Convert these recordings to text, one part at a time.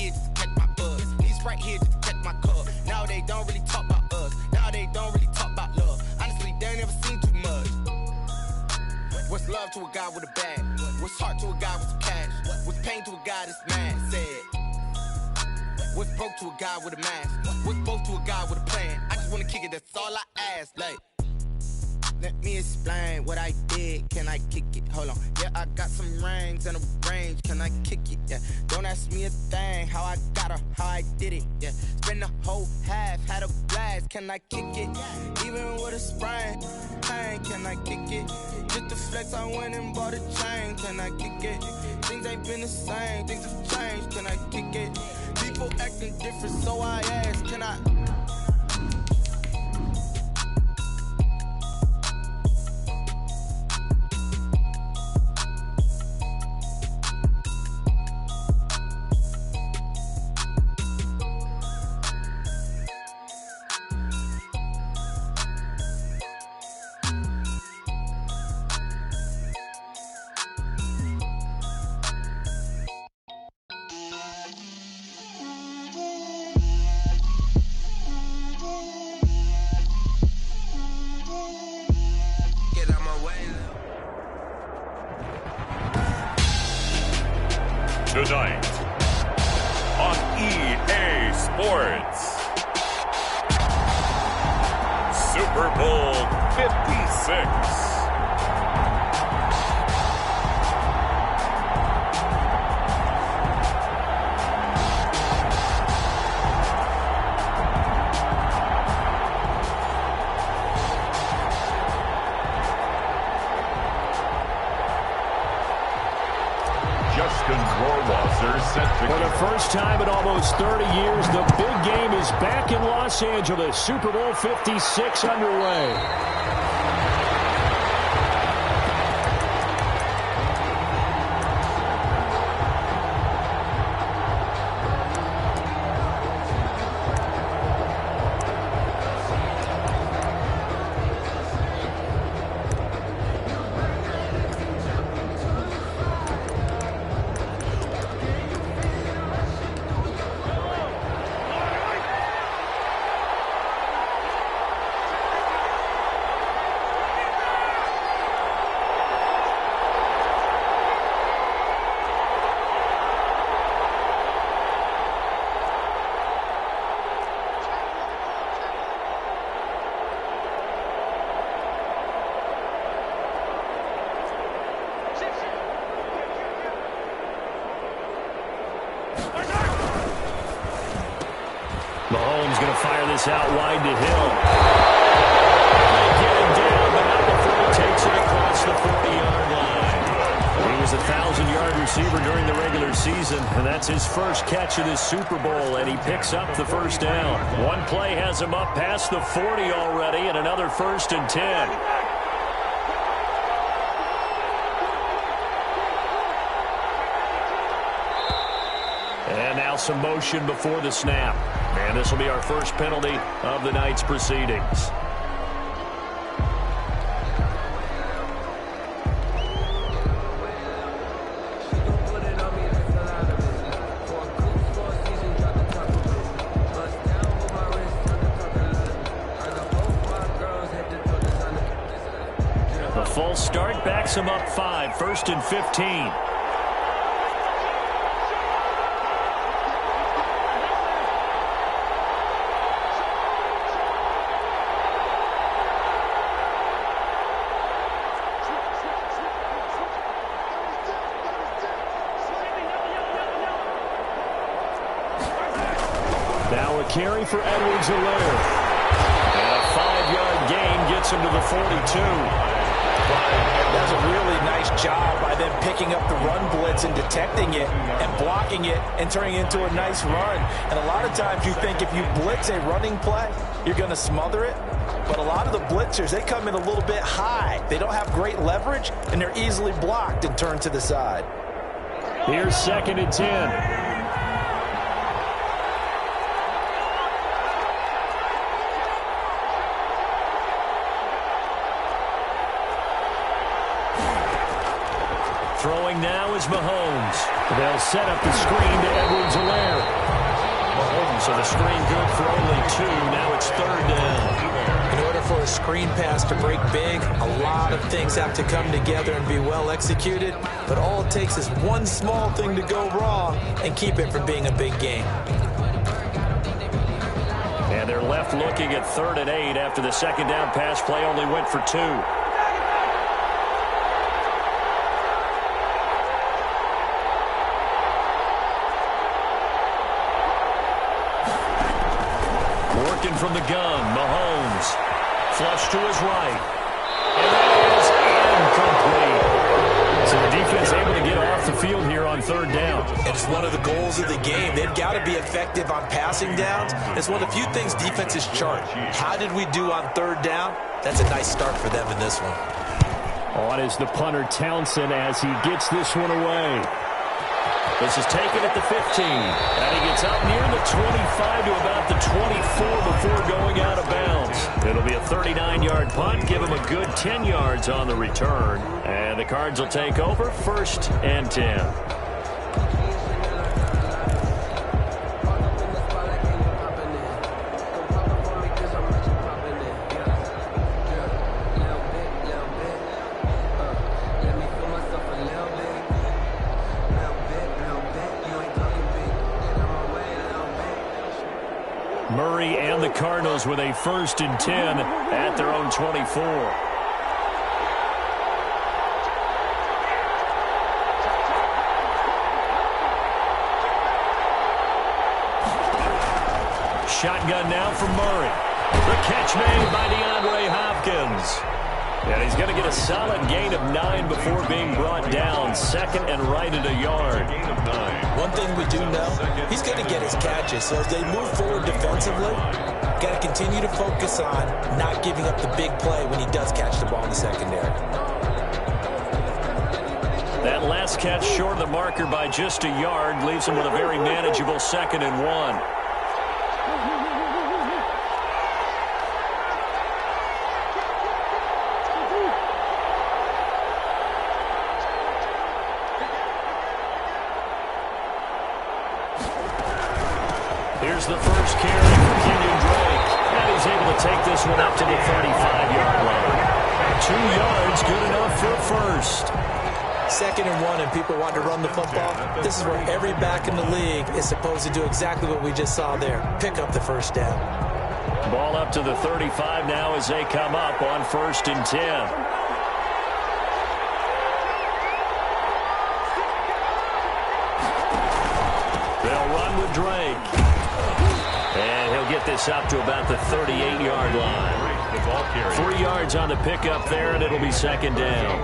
here just to catch my buzz. These right here just to catch my cub. Now they don't really talk about us. Now they don't really talk about love. Honestly, they ain't never seen too much. What's love to a guy with a bag? What's heart to a guy with some cash? What's pain to a guy that's mad? Said. What's broke to a guy with a mask? What's both to a guy with a plan? I just wanna kick it, that's all I ask. Like, let me explain what I did. Can I kick it? Hold on. Yeah, I got some rings and a range. Can I kick it? Yeah. Don't ask me a thing. How I got her, how I did it. Yeah. Spend the whole half, had a blast. Can I kick it? Even with a sprain. Pain, can I kick it? Just the flex, I went and bought a chain. Can I kick it? Things ain't been the same. Things have changed. Can I kick it? People acting different, so I ask. Can I? Tonight on EA Sports, Super Bowl 56. For the first time in almost 30 years, the big game is back in Los Angeles. Super Bowl 56 underway. Mahomes going to fire this out wide to Hill. They get him down, but not before he takes it across the 40-yard line. He was a 1,000-yard receiver during the regular season, and that's his first catch of this Super Bowl, and he picks up the first down. One play has him up past the 40 already, and another 1st and 10. And now some motion before the snap. And this will be our first penalty of the night's proceedings. The false start backs him up 5, 1st and 15. Now a carry for Edwards-Helaire. And a 5-yard gain gets him to the 42. That's a really nice job by them picking up the run blitz and detecting it and blocking it and turning it into a nice run. And a lot of times you think if you blitz a running play, you're going to smother it. But a lot of the blitzers, they come in a little bit high. They don't have great leverage, and they're easily blocked and turned to the side. Here's 2nd and 10. Throwing now is Mahomes. They'll set up the screen to Edwards-Helaire. for a screen pass to break big, a lot of things have to come together and be well executed, but all it takes is one small thing to go wrong and keep it from being a big game. And they're left looking at 3rd and 8 after the second down pass play only went for 2. Working from the gun, Mahomes. Flush to his right. And that is incomplete. So the defense able to get off the field here on 3rd down. It's one of the goals of the game. They've got to be effective on passing downs. It's one of the few things defenses chart. How did we do on 3rd down? That's a nice start for them in this one. On is the punter, Townsend, as he gets this one away. This is taken at the 15. And he gets up near the 25 to about the 24 before going out of bounds. It'll be a 39-yard punt. Give him a good 10 yards on the return. And the Cards will take over 1st and 10. Murray and the Cardinals with a 1st and 10 at their own 24. Shotgun now from Murray. The catch made by DeAndre Hopkins. And he's going to get a solid gain of 9 before being brought down. 2nd and right at a yard. One thing we do know, he's going to get his catches. So as they move forward defensively, got to continue to focus on not giving up the big play when he does catch the ball in the secondary. That last catch short of the marker by just a yard leaves him with a very manageable 2nd and 1. Here's the first carry for Kenyon Drake. And he's able to take this one up to the 35-yard line. 2 yards, good enough for a first. 2nd and 1, and people want to run the football. This is where every back in the league is supposed to do exactly what we just saw there. Pick up the first down. Ball up to the 35 now as they come up on 1st and 10. They'll run with Drake. And he'll get this up to about the 38-yard line. 3 yards on the pickup there, and it'll be 2nd down.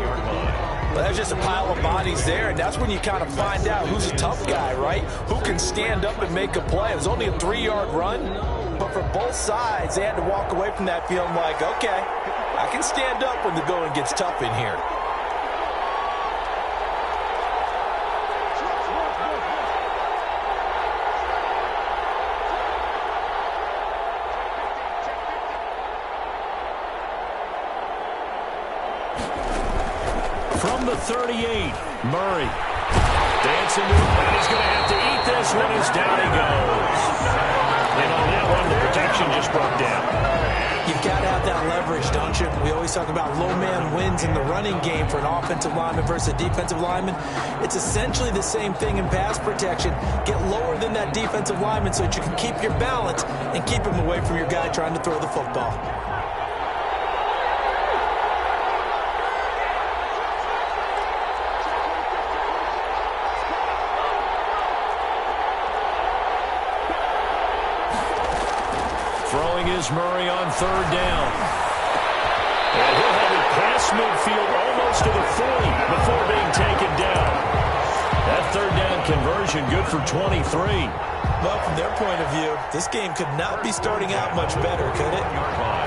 Well, there's just a pile of bodies there, and that's when you kind of find out who's a tough guy, right? Who can stand up and make a play. It was only a 3-yard run, but for both sides, they had to walk away from that feeling like, okay, I can stand up when the going gets tough in here. From the 38, Murray dancing to it, and he's going to have to eat this one as down he goes. And on that one, the protection just broke down. You've got to have that leverage, don't you? We always talk about low man wins in the running game for an offensive lineman versus a defensive lineman. It's essentially the same thing in pass protection. Get lower than that defensive lineman so that you can keep your balance and keep him away from your guy trying to throw the football. Throwing is Murray on 3rd down. And he'll have it past midfield almost to the 40 before being taken down. That 3rd down conversion good for 23. Well, from their point of view, this game could not be starting out much better, could it?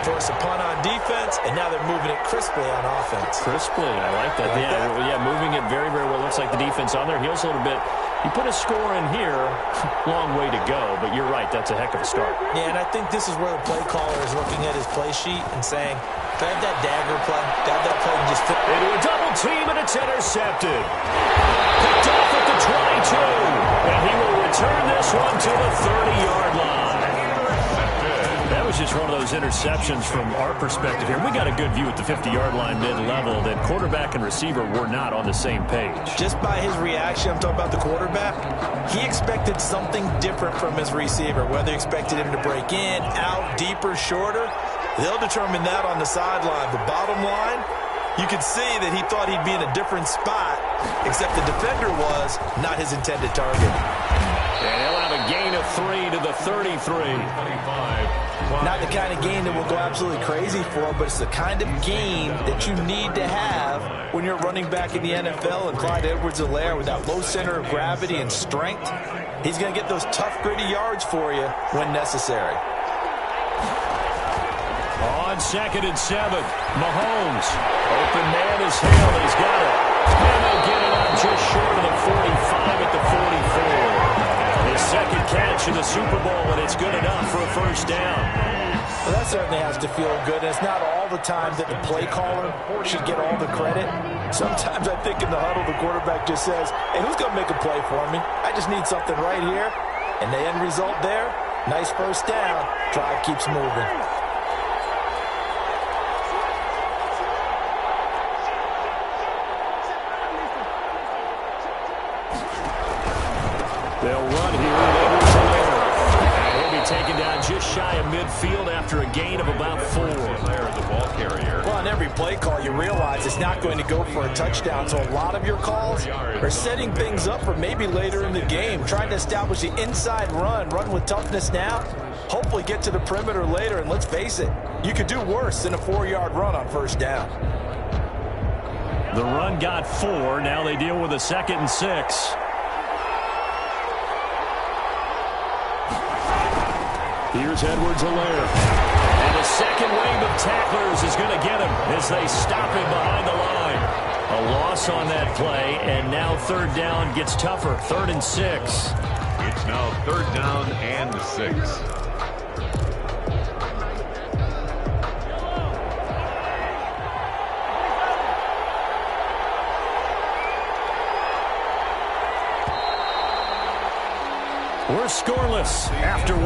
Force a punt on defense, and now they're moving it crisply on offense. Crisply, I like that. Yeah, moving it very, very well. Looks like the defense on their heels a little bit. You put a score in here, long way to go, but you're right, that's a heck of a start. Yeah, and I think this is where the play caller is looking at his play sheet and saying, do I have that dagger play? Do I have that play and just fit? Into a double team, and it's intercepted. Picked off at the 22, and he will return this one to the 30-yard line. That was just one of those interceptions from our perspective here. We got a good view at the 50-yard line mid-level that quarterback and receiver were not on the same page. Just by his reaction, I'm talking about the quarterback, he expected something different from his receiver, whether he expected him to break in, out, deeper, shorter. They'll determine that on the sideline. The bottom line, you could see that he thought he'd be in a different spot, except the defender was not his intended target. And he'll have a gain of 3 to the 33. Not the kind of game that will go absolutely crazy for, but it's the kind of game that you need to have when you're running back in the NFL. And Clyde Edwards-Helaire, with that low center of gravity and strength, he's going to get those tough, gritty yards for you when necessary. On 2nd and 7, Mahomes. Open man is Hill. He's got it. And they'll get it out just short of the 45 at the 44. His second catch in the Super Bowl, and it's good enough for a first down. Well, that certainly has to feel good. And it's not all the time that the play caller should get all the credit. Sometimes I think in the huddle, the quarterback just says, hey, who's going to make a play for me? I just need something right here. And the end result there, nice first down. Drive keeps moving. They'll run here. And he'll be taken down just shy of midfield after a gain of about 4. The ball carrier. Well, on every play call, you realize it's not going to go for a touchdown. So a lot of your calls are setting things up for maybe later in the game, trying to establish the inside run with toughness now, hopefully get to the perimeter later. And let's face it, you could do worse than a 4-yard run on first down. The run got 4. Now they deal with a 2nd and 6. Here's Edwards-Helaire. And the second wave of tacklers is going to get him as they stop him behind the line. A loss on that play, and now 3rd down gets tougher. 3rd and 6. It's now 3rd down and 6. We're scoreless after 1.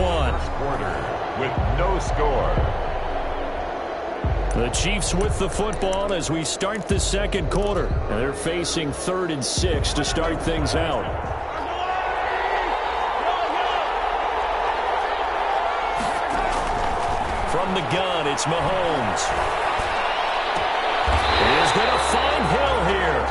Quarter with no score. The Chiefs with the football as we start the 2nd quarter. And they're facing 3rd and 6 to start things out. From the gun, it's Mahomes. He's going to find Hill here.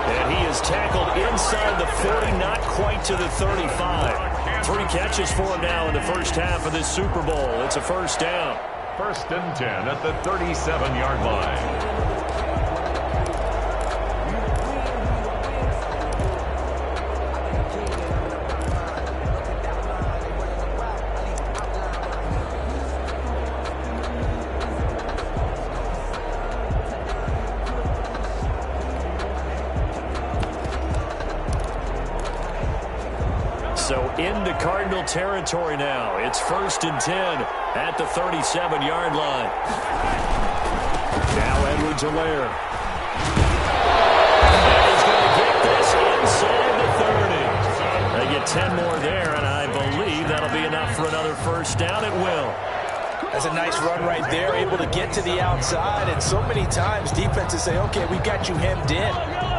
And he is tackled inside the 40, not quite to the 35. 3 catches for him now in the first half of this Super Bowl. It's a first down. 1st and 10 at the 37-yard line. So into Cardinal territory now. It's 1st and 10 at the 37-yard line. Now Edwards-Helaire. And he's going to get this inside the 30. They get 10 more there, and I believe that'll be enough for another first down. It will. That's a nice run right there, able to get to the outside. And so many times defenses say, okay, we've got you hemmed in.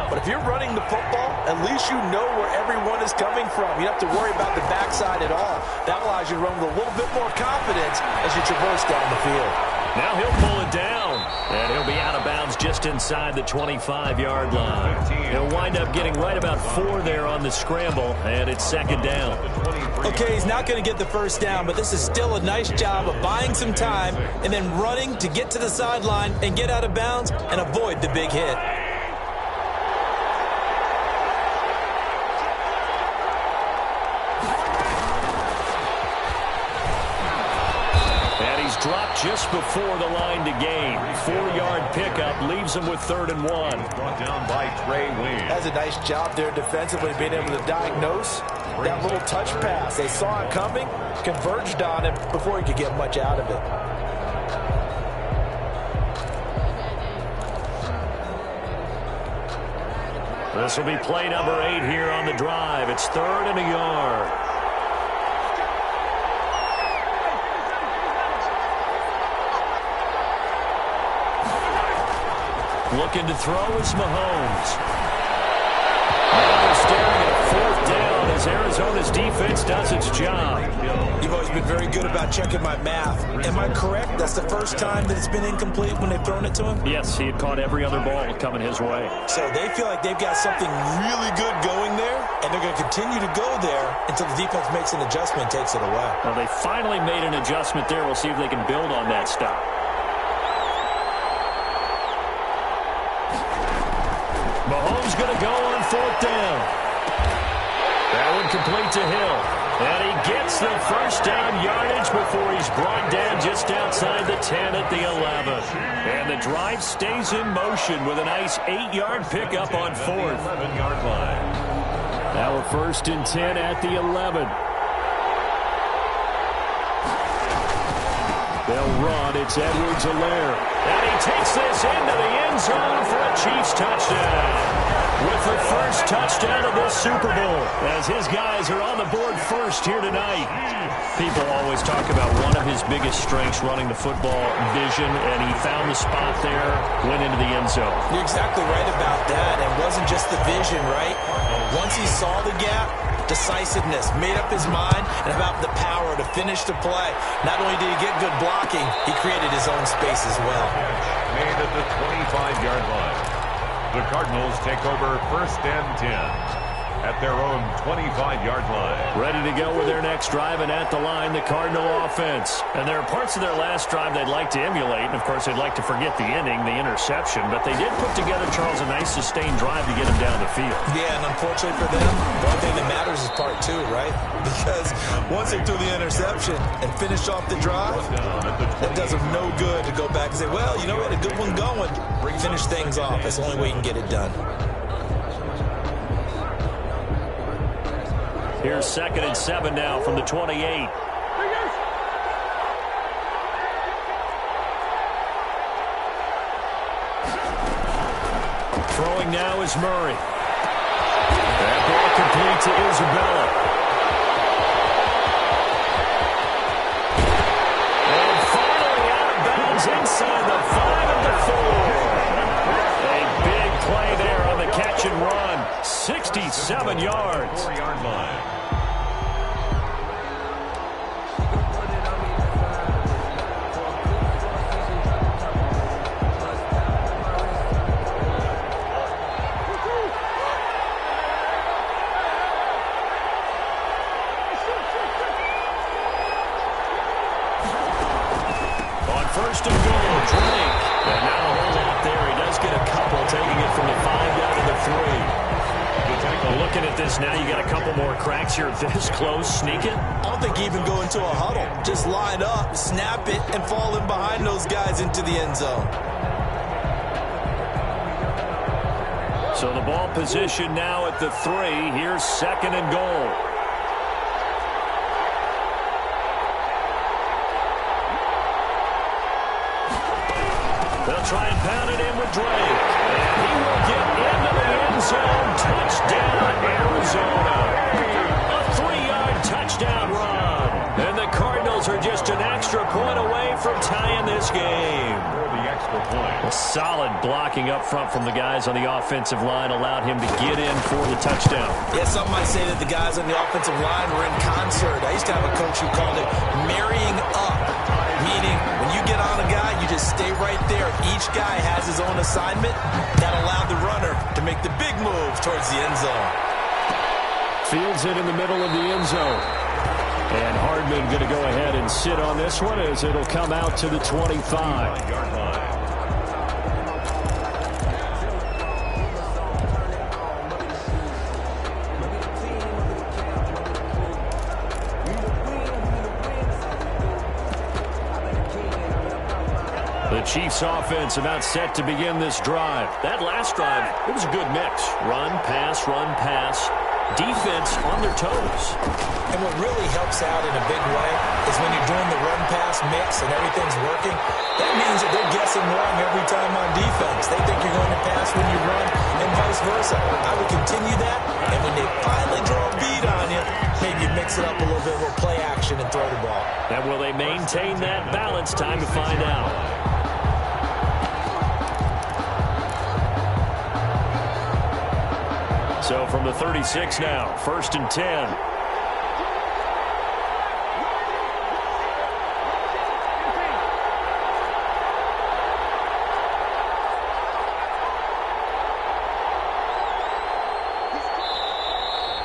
But if you're running the football, at least you know where everyone is coming from. You don't have to worry about the backside at all. That allows you to run with a little bit more confidence as you traverse down the field. Now he'll pull it down, and he'll be out of bounds just inside the 25-yard line. He'll wind up getting right about 4 there on the scramble, and it's 2nd down. Okay, he's not going to get the first down, but this is still a nice job of buying some time and then running to get to the sideline and get out of bounds and avoid the big hit. Dropped just before the line to gain. 4-yard pickup leaves him with 3rd and 1. Brought down by Trey Wayne. That's a nice job there defensively, being able to diagnose that little touch pass. They saw it coming, converged on him before he could get much out of it. This will be play number 8 here on the drive. It's 3rd and a yard. Looking to throw is Mahomes. Now they're staring at a fourth down as Arizona's defense does its job. You've always been very good about checking my math. Am I correct? That's the first time that it's been incomplete when they've thrown it to him? Yes, he had caught every other ball coming his way. So they feel like they've got something really good going there, and they're going to continue to go there until the defense makes an adjustment and takes it away. Well, they finally made an adjustment there. We'll see if they can build on that stop. Mahomes going to go on fourth down. That one complete to Hill. And he gets the first down yardage before he's brought down just outside the 10 at the 11. And the drive stays in motion with a nice 8-yard pickup on fourth. 11-yard line. Now a 1st and 10 at the 11. They'll run. It's Edwards-Helaire. And he takes this into the end zone for a Chiefs touchdown. With the first touchdown of this Super Bowl, as his guys are on the board first here tonight. People always talk about one of his biggest strengths running the football, vision, and he found the spot there, went into the end zone. You're exactly right about that. It wasn't just the vision, right? Once he saw the gap, decisiveness, made up his mind, and about the power to finish the play. Not only did he get good blocking, he created his own space as well. Made at the 25-yard line. The Cardinals take over 1st and 10 at their own 25-yard line. Ready to go with their next drive, and at the line, the Cardinal offense. And there are parts of their last drive they'd like to emulate, and of course they'd like to forget the inning, the interception, but they did put together, Charles, a nice sustained drive to get him down the field. Yeah, and unfortunately for them, the only thing that matters is part 2, right? Because once they threw the interception and finished off the drive, it does them no good to go back and say, well, you know, we had a good one going. Finish things off. That's the only way you can get it done. Here's 2nd and 7 now from the 28. Throwing now is Murray. That ball complete to Isabella. And finally out of bounds inside the 5 of the 4. A big play there on the catch and run. 67 yards. 4-yard line. On 1st and goal, Drake. And now a hold out there. He does get a couple, taking it from the 5 down to the 3. Looking at this now, you got a couple more cracks here this close. Sneak it. I don't think you even go into a huddle. Just line up, snap it, and fall in behind those guys into the end zone. So the ball position now at the 3. Here's 2nd and goal. They'll try and pound it in with Drake. And he will get into the end zone. Touchdown, Arizona. A 3-yard touchdown run. And the Cardinals are just an extra point away from tying this game. The extra point. A solid blocking up front from the guys on the offensive line allowed him to get in for the touchdown. Yeah, some might say that the guys on the offensive line were in concert. I used to have a coach who called it marrying up, meaning when you get on a guy, you just stay right there. Each guy has his own assignment. That allowed the runner to make the big move towards the end zone. Fields it in the middle of the end zone. And Hardman going to go ahead and sit on this one as it'll come out to the 25. 5-yard line. The Chiefs offense about set to begin this drive. That last drive, it was a good mix. Run, pass, defense on their toes. And what really helps out in a big way is when you're doing the run-pass mix and everything's working, that means that they're guessing wrong every time on defense. They think you're going to pass when you run and vice versa. I would continue that, and when they finally draw a beat on you, maybe you mix it up a little bit, a little play action and throw the ball. And will they maintain that balance? Time to find out. So from the 36 now, 1st and 10.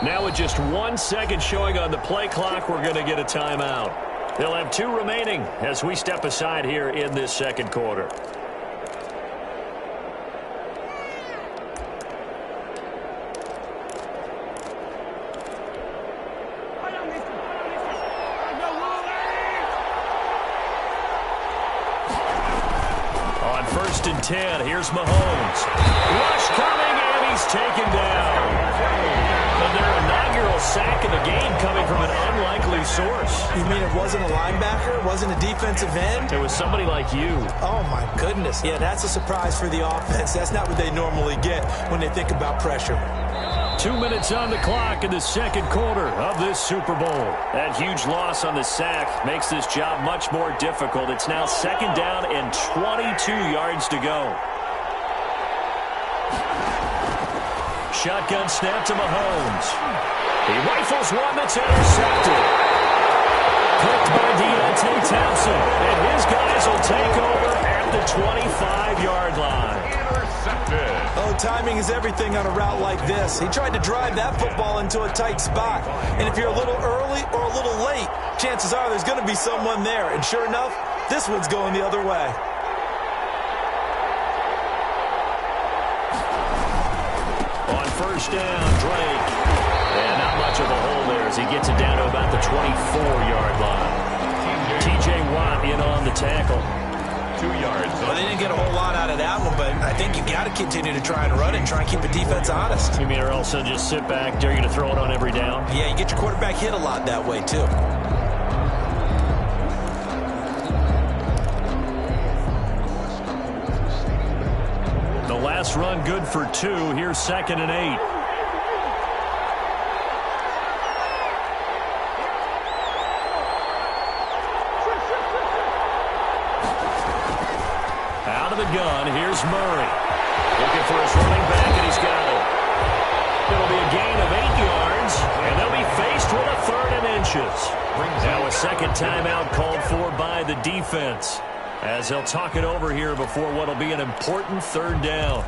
Now with just 1 second showing on the play clock, we're going to get a timeout. They'll have 2 remaining as we step aside here in this second quarter. On 1st and 10, here's Mahomes. Rush coming, and he's taken down. Their inaugural sack of the game coming from an unlikely source. You mean it wasn't a linebacker? It wasn't a defensive end? It was somebody like you. Oh, my goodness. Yeah, that's a surprise for the offense. That's not what they normally get when they think about pressure. 2 minutes on the clock in the second quarter of this Super Bowl. That huge loss on the sack makes this job much more difficult. It's now 2nd down and 22 yards to go. Shotgun snap to Mahomes. He rifles one that's intercepted. Picked by Deontay Thompson. And his guys will take over at the 25-yard line. Intercepted. Oh, timing is everything on a route like this. He tried to drive that football into a tight spot. And if you're a little early or a little late, chances are there's going to be someone there. And sure enough, this one's going the other way. On 1st down, Drake. And not much of a hole there as he gets it down to about the 24-yard line. T.J. Watt in on the tackle. 2 yards. Well, they didn't get a whole lot out of that one, but I think you got to continue to try and run and try and keep the defense honest. You mean or else they'll just sit back, dare you to throw it on every down? Yeah, you get your quarterback hit a lot that way, too. The last run good for 2. Here's 2nd and 8. Out of the gun, here's Murray. Looking for his running back, and he's got it. It'll be a gain of 8 yards, and they'll be faced with a 3rd and inches. Now a second timeout called for by the defense, as they'll talk it over here before what will be an important 3rd down.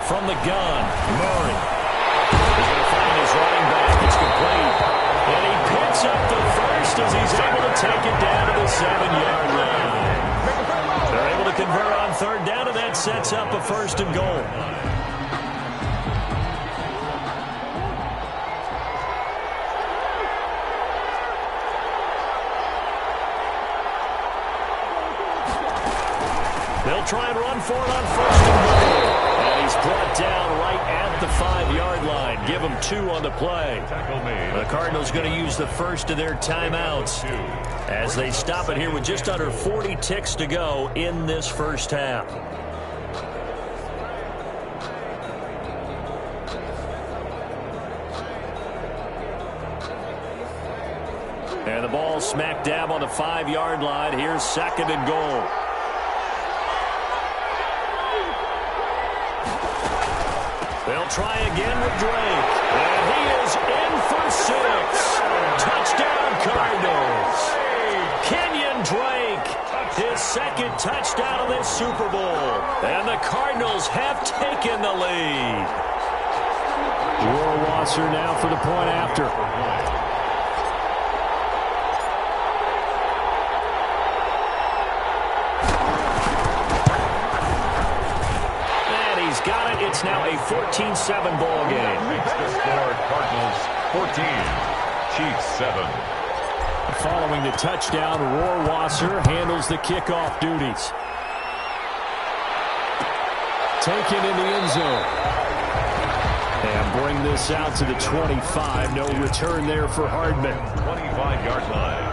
From the gun, Murray is going to find his running back. It's complete. And he picks up the first as he's able to take it down to the 7-yard line. They're able to convert on 3rd down, and that sets up a 1st and goal. They'll try and run for it on 1st and goal. And he's brought down right at the 5-yard line. Give him 2 on the play. The Cardinals going to use the first of their timeouts as they stop it here with just under 40 ticks to go in this first half. And the ball smack dab on the 5-yard line. Here's 2nd and goal. They'll try again with Drake. And he is in for 6. Touchdown, Cardinals. Kenyon Drake, his 2nd touchdown of this Super Bowl. And the Cardinals have taken the lead. Rohrwasser now for the point after. It's now a 14-7 ball game. Makes the score Cardinals 14, Chiefs 7. Following the touchdown, Rohrwasser handles the kickoff duties. Taken in the end zone. And bring this out to the 25. No return there for Hardman. 25-yard line.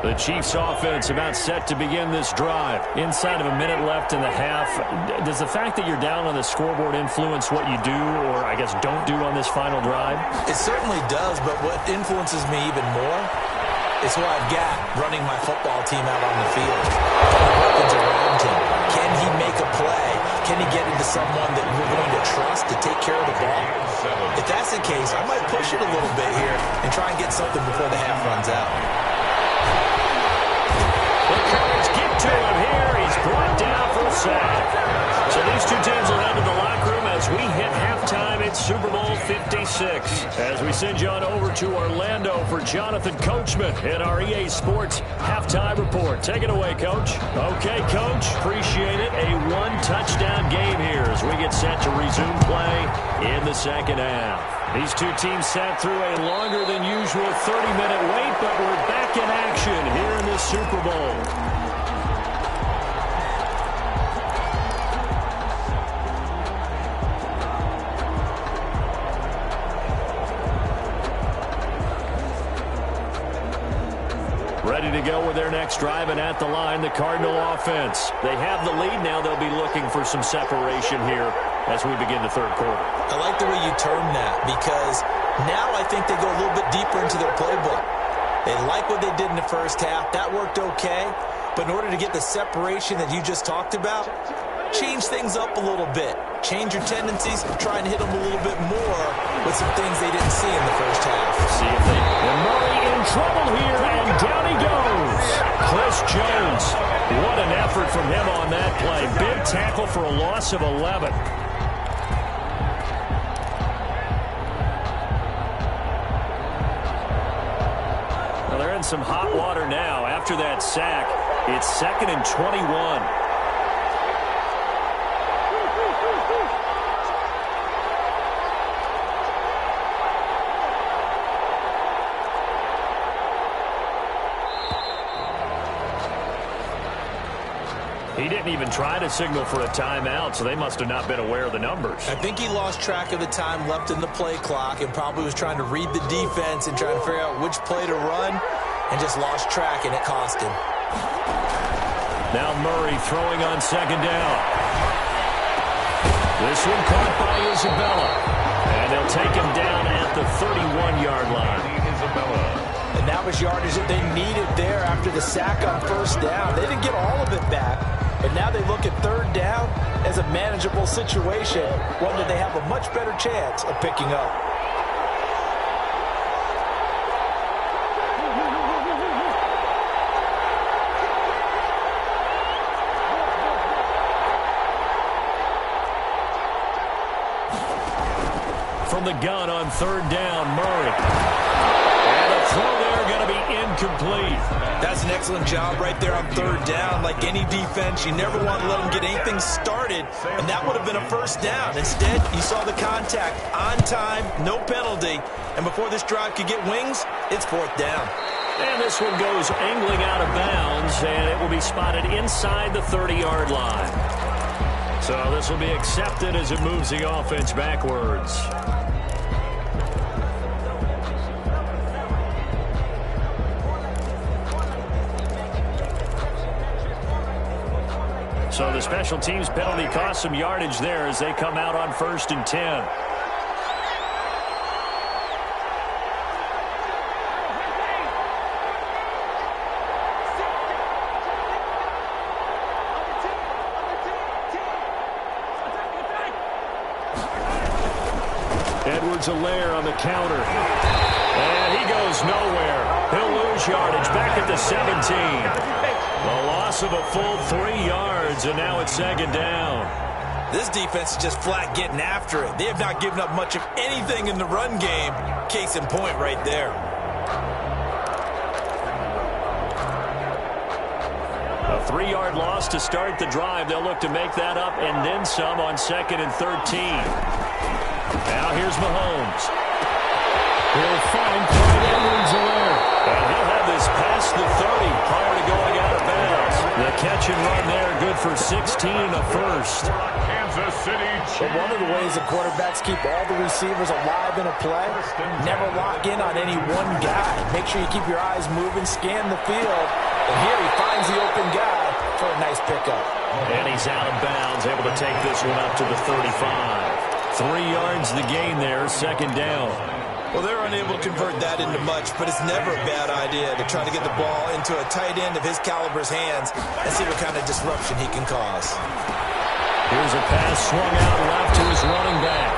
The Chiefs offense about set to begin this drive. Inside of a minute left in the half. Does the fact that you're down on the scoreboard influence what you do, or I guess don't do on this final drive? It certainly does, but what influences me even more is who I've got running my football team out on the field. The weapons around him. Can he make a play? Can he get into someone that we're going to trust to take care of the ball? If that's the case, I might push it a little bit here and try and get something before the half runs out. The Cardinals get to him here. He's brought down for a sack. So these two teams will head to the locker room as we hit halftime at Super Bowl 56. As we send you on over to Orlando for Jonathan Coachman in our EA Sports halftime report. Take it away, Coach. Okay, Coach. Appreciate it. A one-touchdown game here as we get set to resume play in the second half. These two teams sat through a longer than usual 30-minute wait, but we're back in action here in the Super Bowl. Ready to go with their next drive, and at the line, the Cardinal offense. They have the lead now. They'll be looking for some separation here as we begin the third quarter. I like the way you term that, because now I think they go a little bit deeper into their playbook. They like what they did in the first half. That worked okay. But in order to get the separation that you just talked about, change things up a little bit. Change your tendencies, try and hit them a little bit more with some things they didn't see in the first half. See if they... And Murray in trouble here, and down he goes. Chris Jones. What an effort from him on that play. Big tackle for a loss of 11. Well, they're in some hot water now. After that sack, it's 2nd and 21. He didn't even try to signal for a timeout, so they must have not been aware of the numbers. I think he lost track of the time left in the play clock and probably was trying to read the defense and trying to figure out which play to run, and just lost track, and it cost him. Now Murray throwing on second down. This one caught by Isabella. And they'll take him down at the 31-yard line. And that was yardage that they needed there after the sack on first down. They didn't get all of it back, but now they look at third down as a manageable situation, one that they have a much better chance of picking up. From the gun on third down, Murray. And a throw there going to be incomplete. That's an excellent job right there on third down. Like any defense, you never want to let them get anything started, and that would have been a first down. Instead, you saw the contact on time, no penalty, and before this drive could get wings, it's fourth down. And this one goes angling out of bounds, and it will be spotted inside the 30-yard line. So this will be accepted as it moves the offense backwards. So the special teams penalty cost some yardage there as they come out on 1st and 10. Edwards-Helaire on the counter. And he goes nowhere. He'll lose yardage back at the 17. A loss of a full 3 yards, and now it's 2nd down. This defense is just flat getting after it. They have not given up much of anything in the run game. Case in point right there. A 3-yard loss to start the drive. They'll look to make that up and then some on 2nd and 13. Now here's Mahomes. He'll find Clyde Edwards-Helaire. And he'll have this past the 30 prior to going out of bounds. The catch and run there, good for 16 and a first. Kansas City But one of the ways that quarterbacks keep all the receivers alive in a play, never lock in on any one guy. Make sure you keep your eyes moving, scan the field. And here he finds the open guy for a nice pickup. And he's out of bounds, able to take this one up to the 35. 3 yards the gain there, second down. Well, they're unable to convert that into much, but it's never a bad idea to try to get the ball into a tight end of his caliber's hands and see what kind of disruption he can cause. Here's a pass swung out left to his running back.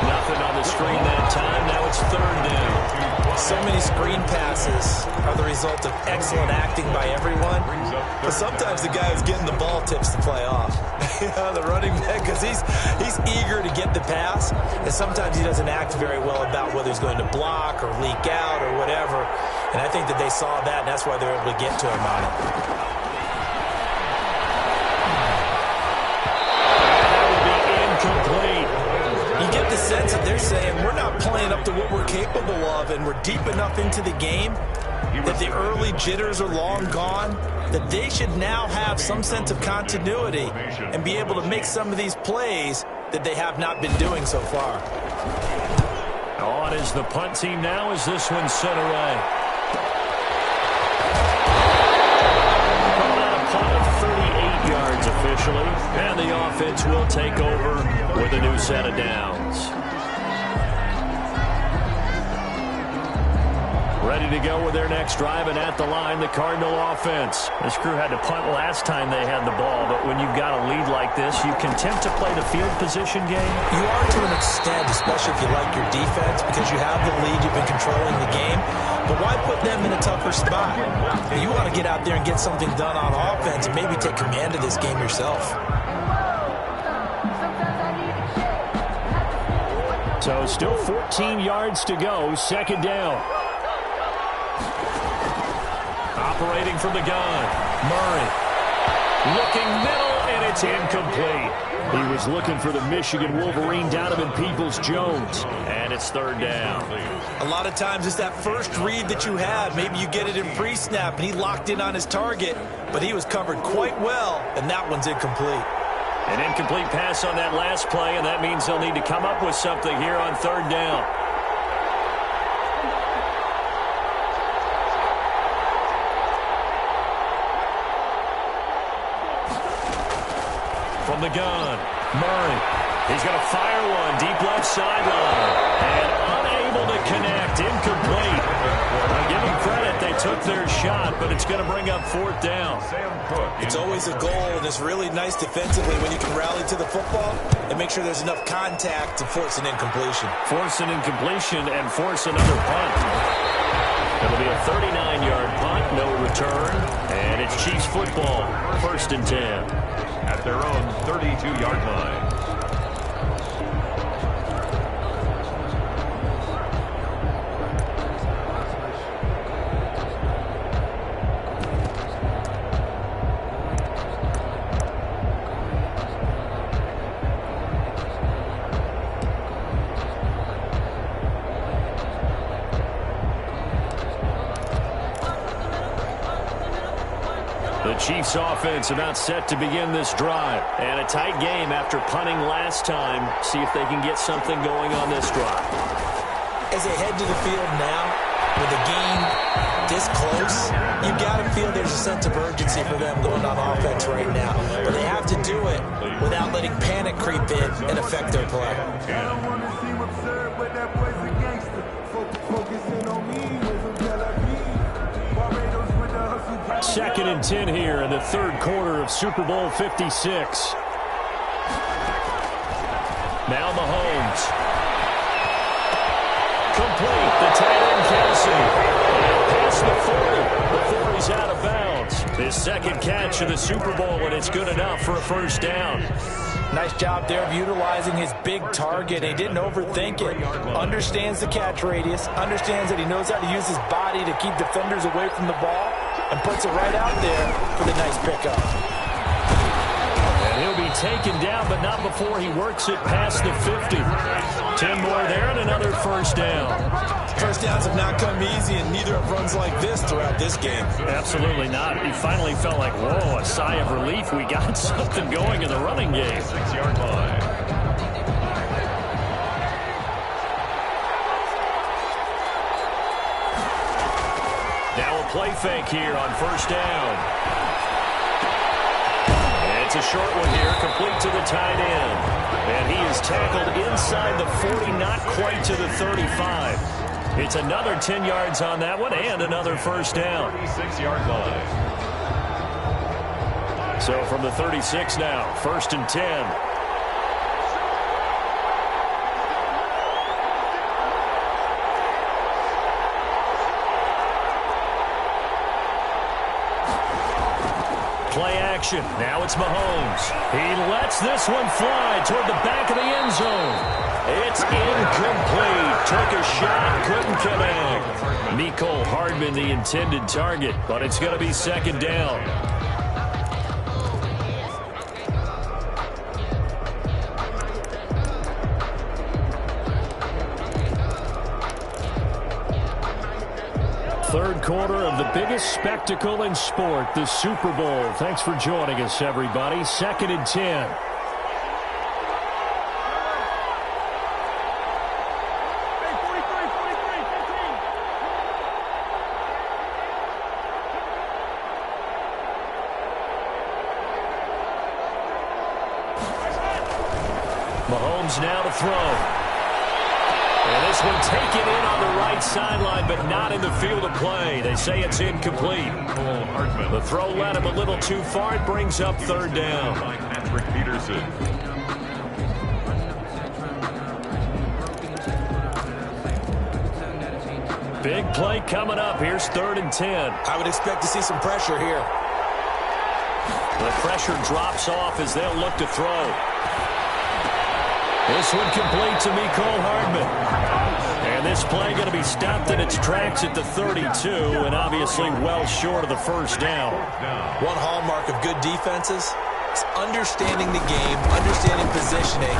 Nothing on the screen that time. Now it's third down. So many screen passes are the result of excellent acting by everyone, but sometimes the guy who's getting the ball tips the play off. The running back, because he's eager to get the pass, and sometimes he doesn't act very well about whether he's going to block or leak out or whatever. And I think that they saw that, and that's why they're able to get to him on it. You get the sense that they're saying we're not playing up to what we're capable of, and we're deep enough into the game that the early jitters are long gone, that they should now have some sense of continuity and be able to make some of these plays that they have not been doing so far. On is the punt team now as this one's sent away. Called out a punt of 38 yards officially, and the offense will take over with a new set of downs. Ready to go with their next drive, and at the line, the Cardinal offense. This crew had to punt last time they had the ball, but when you've got a lead like this, you can tempt to play the field position game. You are to an extent, especially if you like your defense, because you have the lead, you've been controlling the game. But why put them in a tougher spot? You want to get out there and get something done on offense and maybe take command of this game yourself. So still 14 yards to go, second down. Operating from the gun, Murray. Looking middle, and it's incomplete. He was looking for the Michigan Wolverine, Donovan Peoples-Jones, and it's third down. A lot of times it's that first read that you have. Maybe you get it in pre-snap, and he locked in on his target, but he was covered quite well, and that one's incomplete. An incomplete pass on that last play, and that means they'll need to come up with something here on third down. From the gun, Murray. He's going to fire one deep left sideline. And unable to connect, incomplete. I'll give them credit, they took their shot, but it's going to bring up fourth down. It's always a goal, and it's really nice defensively when you can rally to the football and make sure there's enough contact to force an incompletion. Force an incompletion and force another punt. It'll be a 39-yard punt, no return, and it's Chiefs football, 1st and 10. At their own 32-yard line. The Chiefs offense about set to begin this drive. And a tight game after punting last time. See if they can get something going on this drive. As they head to the field now, with the game this close, you've got to feel there's a sense of urgency for them going on offense right now. But they have to do it without letting panic creep in and affect their play. Second and 10 here in the third quarter of Super Bowl 56. Now Mahomes. Complete. The tight end Kelsey. And past the 40 before he's out of bounds. His second catch of the Super Bowl, and it's good enough for a first down. Nice job there of utilizing his big target. He didn't overthink it. Understands the catch radius. Understands that he knows how to use his body to keep defenders away from the ball. And puts it right out there for the nice pickup. And he'll be taken down, but not before he works it past the 50. 10 more there and another first down. First downs have not come easy, and neither have runs like this throughout this game. Absolutely not. He finally felt like, whoa, a sigh of relief. We got something going in the running game. 6-yard line. Now a play fake here on first down. And it's a short one here, complete to the tight end. And he is tackled inside the 40, not quite to the 35. It's another 10 yards on that one and another first down. 36-yard line. So from the 36 now, first and 10. Play action. Now it's Mahomes. He lets this one fly toward the back of the end zone. It's incomplete. Took a shot, couldn't connect. Mecole Hardman the intended target, but it's going to be second down. Third quarter of the biggest spectacle in sport, the Super Bowl. Thanks for joining us, everybody. Second and 10. Mahomes now to throw. And this one taken in on the right sideline, but not in the field of play. They say it's incomplete. The throw led him a little too far. It brings up third down. Patrick Peterson. Big play coming up. Here's third and 10. I would expect to see some pressure here. The pressure drops off as they'll look to throw. This one complete to Mecole Hardman. And this play going to be stopped in its tracks at the 32, and obviously well short of the first down. One hallmark of good defenses is understanding the game, understanding positioning,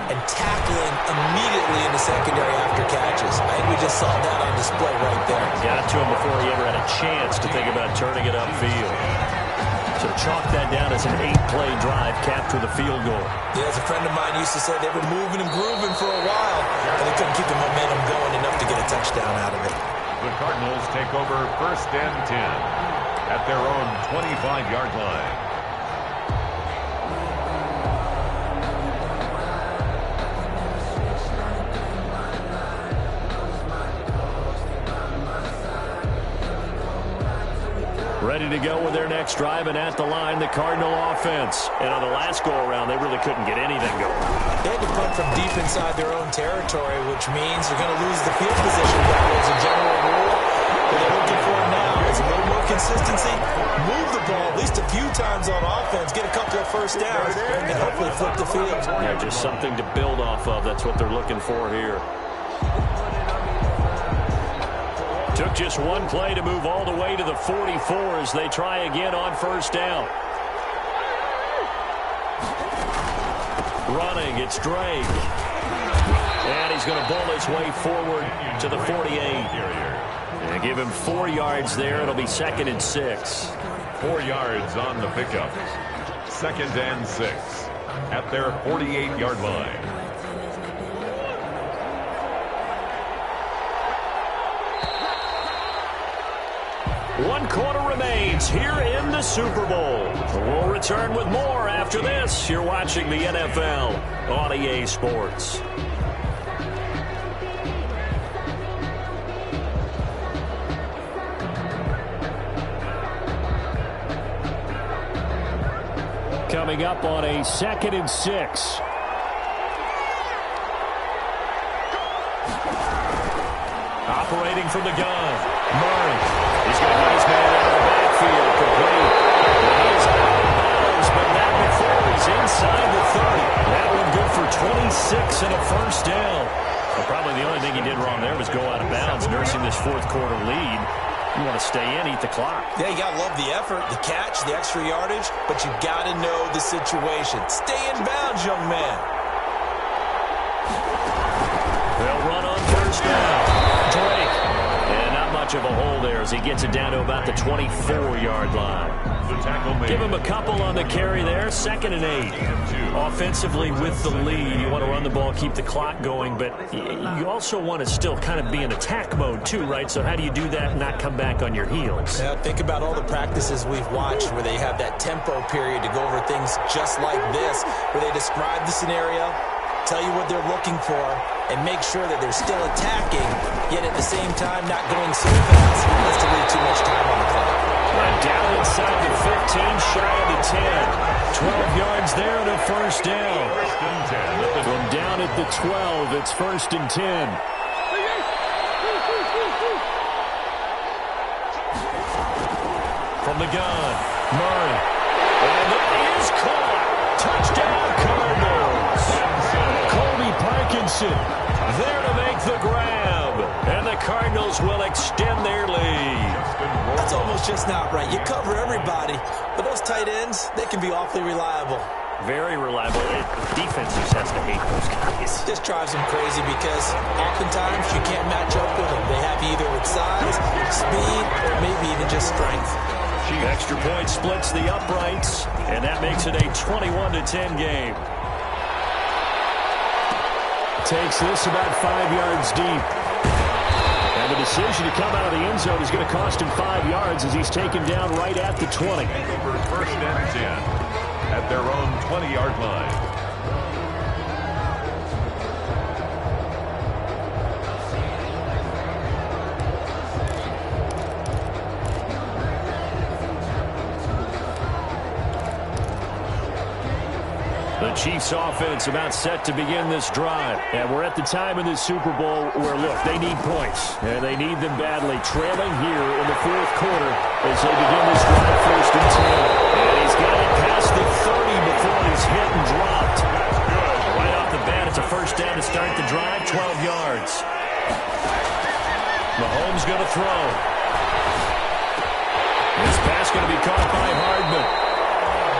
and tackling immediately in the secondary after catches. I think we just saw that on display right there. Got to him before he ever had a chance to think about turning it upfield. So chalk that down as an 8-play drive, capture the field goal. Yeah, as a friend of mine used to say, they were moving and grooving for a while, and they couldn't keep the momentum going enough to get a touchdown out of it. The Cardinals take over first and 10 at their own 25-yard line. Ready to go with their next drive, and at the line, the Cardinal offense. And on the last go-around, they really couldn't get anything going. They had to punt from deep inside their own territory, which means you're going to lose the field position battle as a general rule. What they're looking for now is a little more consistency, move the ball at least a few times on offense, get a couple of first downs, and hopefully flip the field. Yeah, just something to build off of. That's what they're looking for here. Took just one play to move all the way to the 44 as they try again on first down. Running, it's Drake. And he's going to bull his way forward to the 48. And give him 4 yards there. It'll be second and 6. 4 yards on the pickup. Second and 6 at their 48-yard line. One quarter remains here in the Super Bowl. We'll return with more after this. You're watching the NFL on EA Sports. Coming up on a second and 6. Operating from the gun, Murray. He's going to get his man out of the backfield, complete. He is out of bounds, but not before he's inside the 30. That one good for 26 and a first down. Well, probably the only thing he did wrong there was go out of bounds, nursing this fourth quarter lead. You want to stay in, eat the clock. Yeah, you got to love the effort, the catch, the extra yardage, but you got to know the situation. Stay in bounds, young man. They'll run on first down. Drake of a hole there as he gets it down to about the 24-yard line. Give him a couple on the carry there. 2nd and 8. Offensively with the lead, you want to run the ball, keep the clock going, but you also want to still kind of be in attack mode too, right? So how do you do that and not come back on your heels? Yeah, think about all the practices we've watched where they have that tempo period to go over things just like this, where they describe the scenario, tell you what they're looking for, and make sure that they're still attacking, yet at the same time not going so fast as to leave too much time on the clock. And down inside the 15, shy of the 10. 12 yards there and a first down. From down at the 12, it's 1st and 10. From the gun, Murray. And it is caught. Touchdown, Cardinals. Colby Parkinson there to make the grab. And the Cardinals will extend their lead. That's almost just not right. You cover everybody, but those tight ends, they can be awfully reliable. Very reliable. Defense just has to hate those guys. This drives them crazy because oftentimes you can't match up with them. They have either with size, speed, or maybe even just strength. Extra point splits the uprights, and that makes it a 21-10 game. Takes this about 5 yards deep. And the decision to come out of the end zone is going to cost him 5 yards as he's taken down right at the 20. Over 1st and 10 at their own 20-yard line. The Chiefs offense about set to begin this drive. And we're at the time in this Super Bowl where, look, they need points. And they need them badly. Trailing here in the 4th quarter as they begin this drive 1st and 10. And he's got it past the 30 before he's hit and dropped. Right off the bat, it's a first down to start the drive, 12 yards. Mahomes going to throw. This pass going to be caught by Hardman.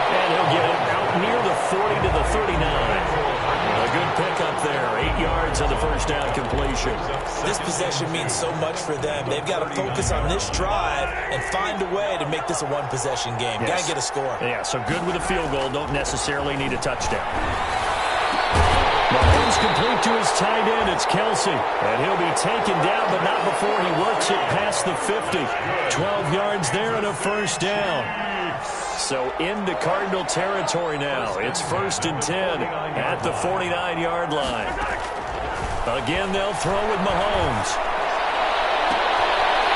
And he'll get it out near the 40 to the 39. A good pickup there. 8 yards on the first down completion. This possession means so much for them. They've got to focus on this drive and find a way to make this a one-possession game. Yes. Got to get a score. Yeah, so good with a field goal. Don't necessarily need a touchdown. Mahomes complete to his tight end. It's Kelsey. And he'll be taken down, but not before he works it past the 50. 12 yards there and a first down. So into Cardinal territory now. It's 1st and 10 at the 49-yard line. Again, they'll throw with Mahomes.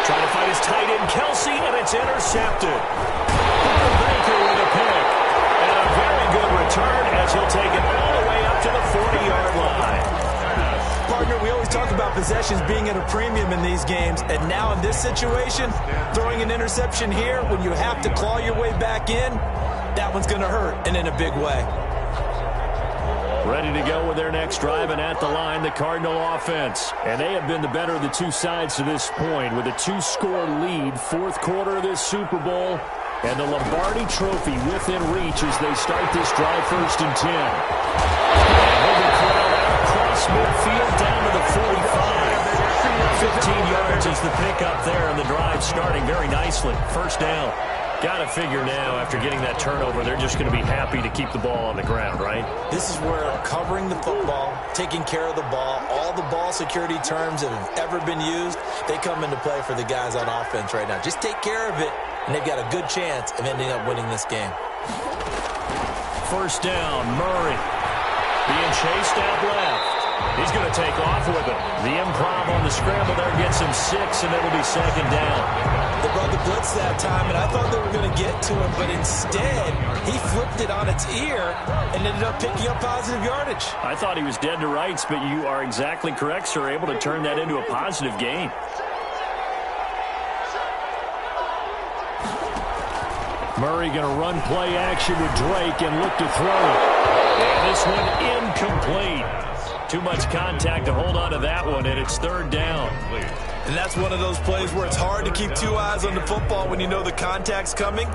Trying to find his tight end, Kelsey, and it's intercepted. Baker with a pick. And a very good return as he'll take it all the way up to the 40-yard line. Partner, we always talk about possessions being at a premium in these games, and now in this situation, throwing an interception here when you have to claw your way back in, that one's going to hurt, and in a big way. Ready to go with their next drive, and at the line, the Cardinal offense. And they have been the better of the two sides to this point with a 2-score lead, 4th quarter of this Super Bowl, and the Lombardi Trophy within reach as they start this drive 1st and 10. And he'll be corralled out across midfield down to the 45. 15 yards is the pickup there, and the drive starting very nicely. First down. Got to figure now, after getting that turnover, they're just going to be happy to keep the ball on the ground, right? This is where covering the football, taking care of the ball, all the ball security terms that have ever been used, they come into play for the guys on offense right now. Just take care of it, and they've got a good chance of ending up winning this game. First down, Murray being chased out left. He's going to take off with it. The improv on the scramble there gets him 6, and it'll be 2nd down. They brought the blitz that time, and I thought they were going to get to him, but instead, he flipped it on its ear and ended up picking up positive yardage. I thought he was dead to rights, but you are exactly correct, sir. Able to turn that into a positive gain. Murray going to run play action with Drake and look to throw it. And this one incomplete. Too much contact to hold on to that one, and it's 3rd down. And that's one of those plays where it's hard to keep 2 eyes on the football when you know the contact's coming,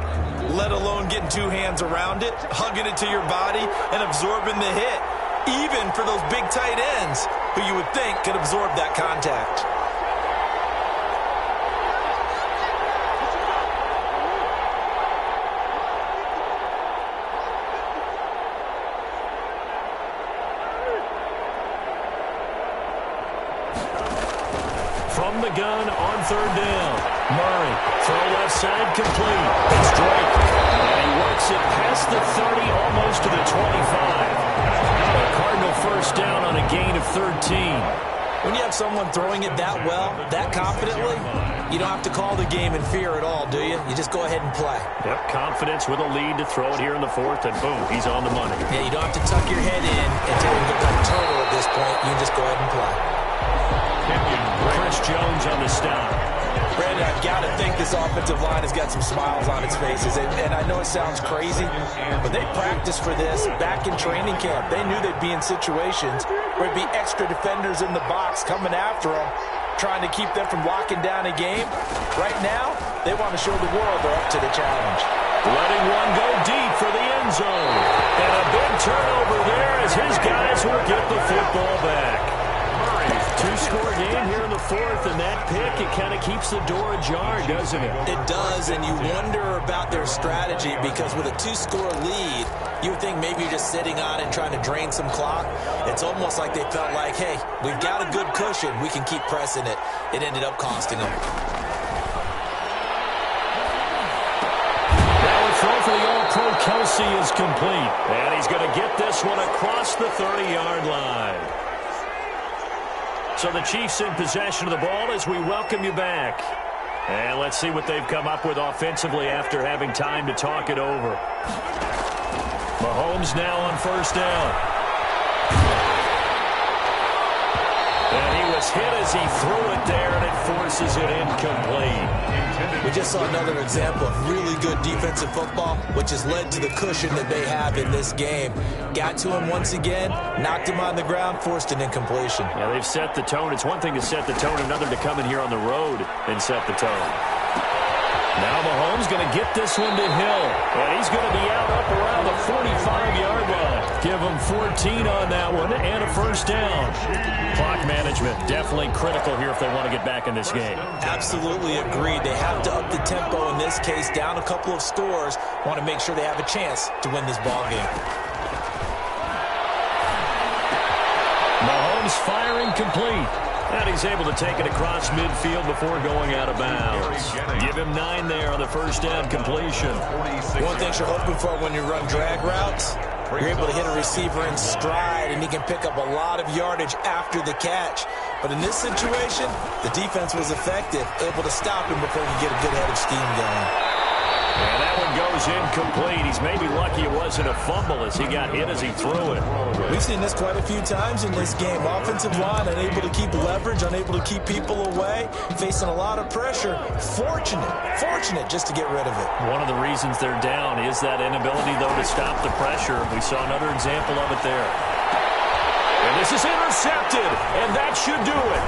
let alone getting 2 hands around it, hugging it to your body, and absorbing the hit, even for those big tight ends who you would think could absorb that contact. from the gun on third down. Murray, throw left side, complete. It's Drake. And he works it past the 30, almost to the 25. A Cardinal first down on a gain of 13. When you have someone throwing it that well, that confidently, you don't have to call the game in fear at all, do you? You just go ahead and play. Yep, confidence with a lead to throw it here in the fourth, and boom, he's on the money. Yeah, you don't have to tuck your head in and take a turtle at this point. You just go ahead and play. Chris Jones on the stop. Brandon, I've got to think this offensive line has got some smiles on its faces. And I know it sounds crazy, but they practiced for this back in training camp. They knew they'd be in situations where it'd be extra defenders in the box coming after them, trying to keep them from locking down a game. Right now, they want to show the world they're up to the challenge. Letting one go deep for the end zone. And a big turnover there as his guys will get the football back. Two-score game here in the fourth, and that pick, it kind of keeps the door ajar, doesn't it? It does, and you wonder about their strategy because with a two-score lead, you would think maybe you're just sitting on it and trying to drain some clock. It's almost like they felt like, hey, we've got a good cushion. We can keep pressing it. It ended up costing them. Now a throw for the All-Pro Kelsey is complete, and he's going to get this one across the 30-yard line. So the Chiefs in possession of the ball as we welcome you back. And let's see what they've come up with offensively after having time to talk it over. Mahomes now on first down. And he was hit as he threw it there, and it forces it incomplete. We just saw another example of really good defensive football, which has led to the cushion that they have in this game. Got to him once again, knocked him on the ground, forced an incompletion. Yeah, they've set the tone. It's one thing to set the tone, another to come in here on the road and set the tone. Now Mahomes going to get this one to Hill, and he's going to be out up around the 45-yard line. Give him 14 on that one and a first down. Clock management definitely critical here if they want to get back in this game. Absolutely agreed. They have to up the tempo in this case, down a couple of scores. Want to make sure they have a chance to win this ball game. Mahomes firing complete. And he's able to take it across midfield before going out of bounds. Give him 9 there on the first down completion. One thing you're hoping for when you run drag routes, you're able to hit a receiver in stride, and he can pick up a lot of yardage after the catch. But in this situation, the defense was effective, able to stop him before he get a good head of steam going. And that one goes incomplete. He's maybe lucky it wasn't a fumble as he got hit as he threw it. We've seen this quite a few times in this game. Offensive line unable to keep leverage, unable to keep people away, facing a lot of pressure. Fortunate just to get rid of it. One of the reasons they're down is that inability, though, to stop the pressure. We saw another example of it there. And this is intercepted, and that should do it.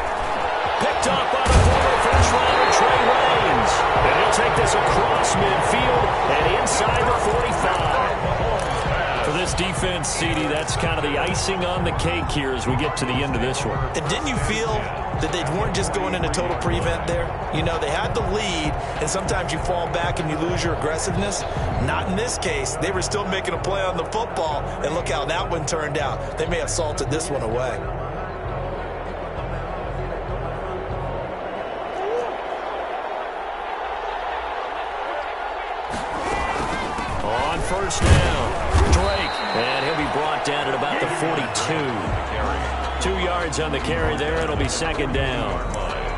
Picked up by the former first-rounder Trey Waynes. And he'll take this across midfield and inside the 45. For this defense, CD, that's kind of the icing on the cake here as we get to the end of this one. And didn't you feel that they weren't just going into total prevent there? You know, they had the lead, and sometimes you fall back and you lose your aggressiveness. Not in this case. They were still making a play on the football, and look how that one turned out. They may have salted this one away. First down, Drake, and he'll be brought down at about the 42. 2 yards on the carry there. It'll be second down.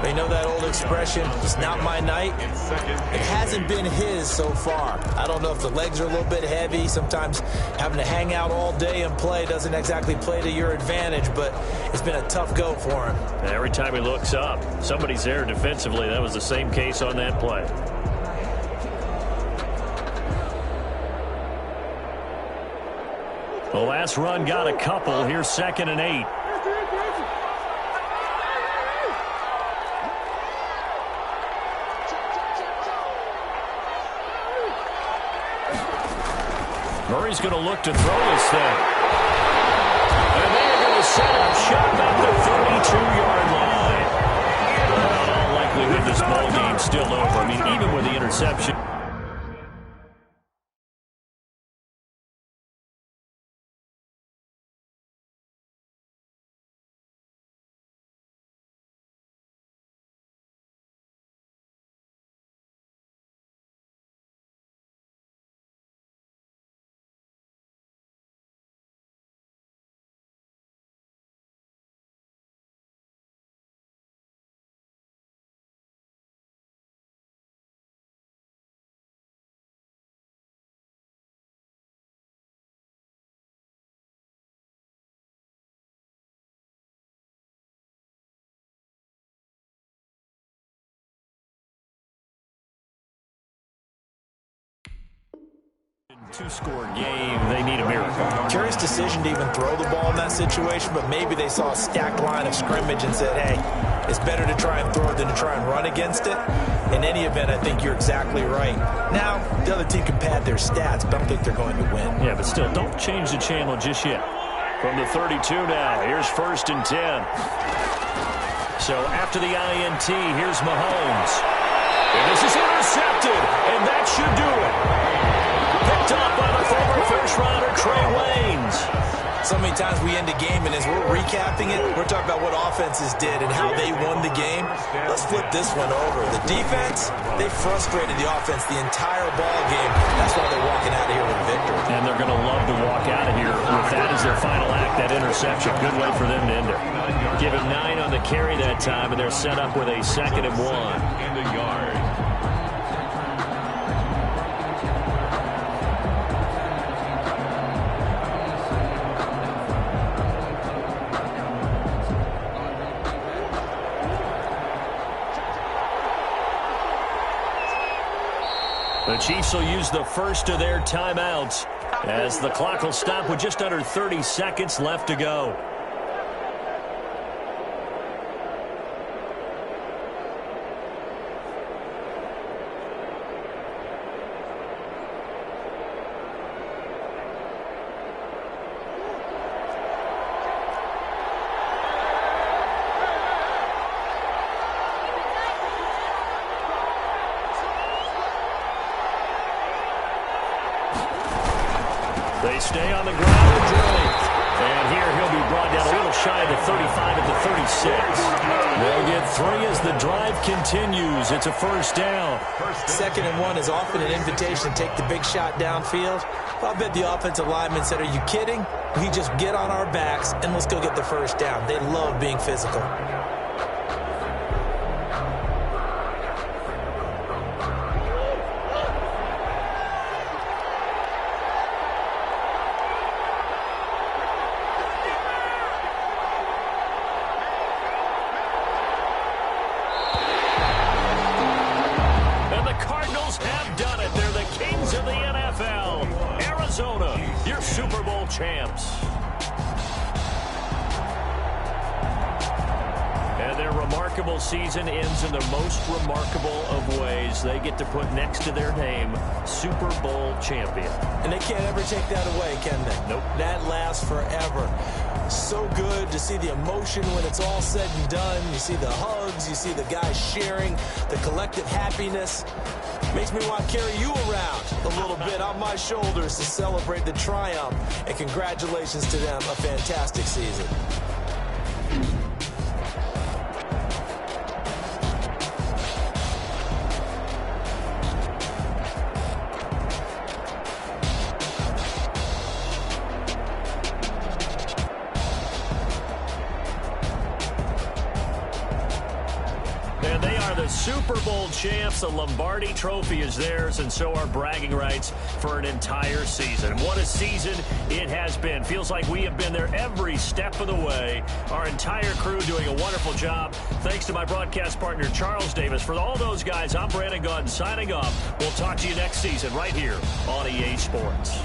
They know that old expression, it's not my night. It hasn't been his so far. I don't know if the legs are a little bit heavy. Sometimes having to hang out all day and play doesn't exactly play to your advantage, but it's been a tough go for him. Every time he looks up, somebody's there defensively. That was the same case on that play. The last run got a couple. Here's 2nd and 8. Murray's going to look to throw this thing. And they're going to set up shop at the 32-yard line. In all likelihood, this ball game's still over. I mean, even with the interception. Two-score game, they need a miracle. Curious decision to even throw the ball in that situation, but maybe they saw a stacked line of scrimmage and said, hey, it's better to try and throw it than to try and run against it. In any event, I think you're exactly right. Now, the other team can pad their stats, but I don't think they're going to win. Yeah, but still, don't change the channel just yet. From the 32 now, here's 1st and 10. So after the INT, here's Mahomes. And this is intercepted, and that should do it. Picked off by the former first-rounder, Trey Waynes. So many times we end a game, and as we're recapping it, we're talking about what offenses did and how they won the game. Let's flip this one over. The defense, they frustrated the offense the entire ball game. That's why they're walking out of here with a victory. And they're going to love to walk out of here with that as their final act, that interception. Good way for them to end it. Give him 9 on the carry that time, and they're set up with a 2nd and 1. And a yard. The Chiefs will use the first of their timeouts as the clock will stop with just under 30 seconds left to go. They stay on the ground with Drake. And here he'll be brought down a little shy of the 35 at the 36. They'll get 3 as the drive continues. It's a 1st down. 2nd and 1 is often an invitation to take the big shot downfield. I'll bet the offensive lineman said, are you kidding? We just get on our backs and let's go get the 1st down. They love being physical. Your Super Bowl champs. And their remarkable season ends in the most remarkable of ways. They get to put next to their name, Super Bowl champion. And they can't ever take that away, can they? Nope. That lasts forever. So good to see the emotion when it's all said and done. You see the hugs, you see the guys sharing, the collective happiness. Makes me want to carry you around a little bit on my shoulders to celebrate the triumph. And congratulations to them, a fantastic season. And they are the Super Bowl champs. The Lombardi Trophy is theirs, and so are bragging rights for an entire season. What a season it has been. Feels like we have been there every step of the way. Our entire crew doing a wonderful job. Thanks to my broadcast partner, Charles Davis. For all those guys, I'm Brandon Gaudin signing off. We'll talk to you next season right here on EA Sports.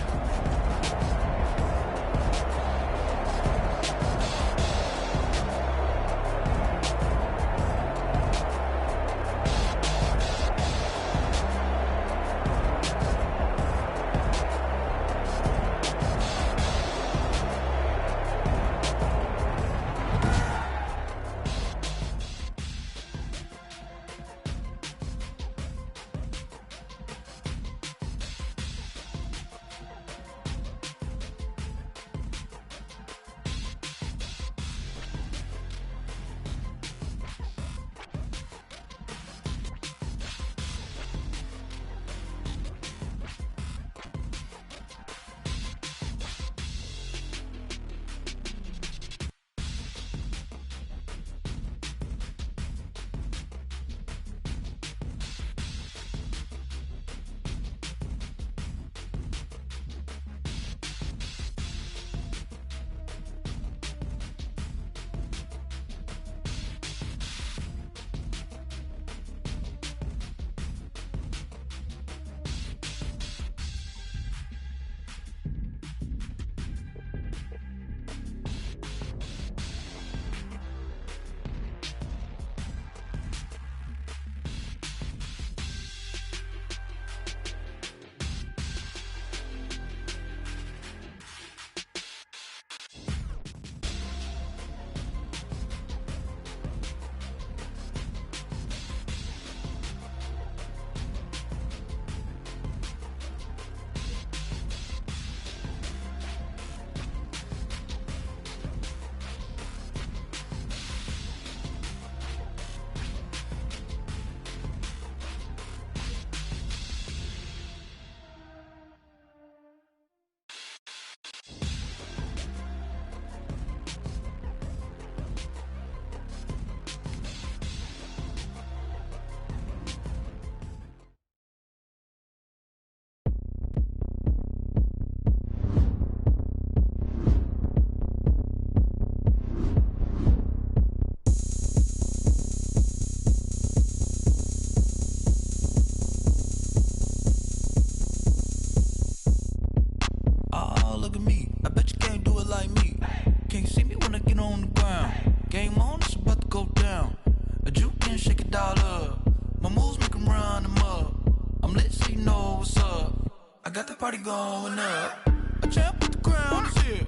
come run them up. I'm lit so you know what's up. I got the party going up. A champ with the crown is here.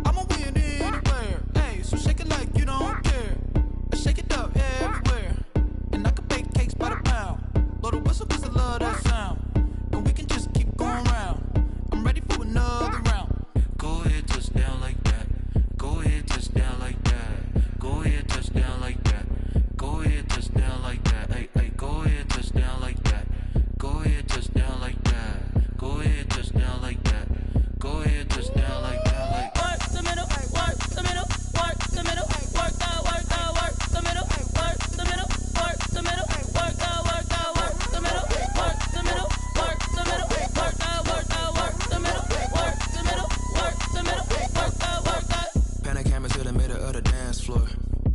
I'ma win anywhere. Hey, so shake it like you don't care. I shake it up everywhere. And I can bake cakes by the pound. Blow the whistle cause I love that sound. And we can just keep going round. I'm ready for another round. Go ahead, touch down like that. Go ahead, touch down like that. Go ahead, touch down like that. Go ahead, touch down like that. Hey, hey, go ahead, touch down like that. Go ahead, touch down like that. Go ahead, touch down like that. Go ahead, touch down like that. Like work the middle, work the middle, work the middle, work the middle, work the middle, work the middle, work the middle, work the middle, work the middle, work the middle, work the middle, work the middle, work the middle, work the. Pan a camera to the middle of the dance floor.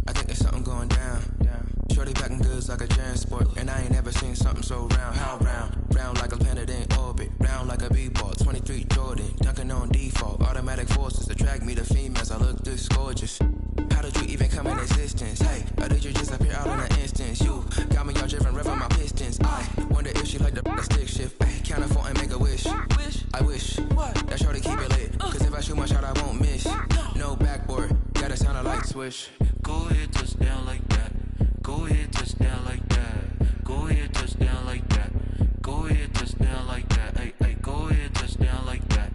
I think there's something going down. Shorty packing goods like a transport, and I ain't never seen something so round. How round? Round like a planet in orbit, round like a b-ball. 23 Jordan, dunking on default. Automatic forces attract me to females. I look this gorgeous. How did you even come in existence? Hey, or did you just appear out in an instance? You got me all driven, revving my pistons. I wonder if she like the stick shift. Hey, count it 4 and make a wish. I wish that shorty keep it lit. Cause if I shoot my shot, I won't miss. No backboard, gotta sound a light switch. Go ahead, touch down like that. Go ahead, touch down like that. Go ahead, touch down like that. Go ahead, touch down like that. Hey, hey, go ahead, touch down like that.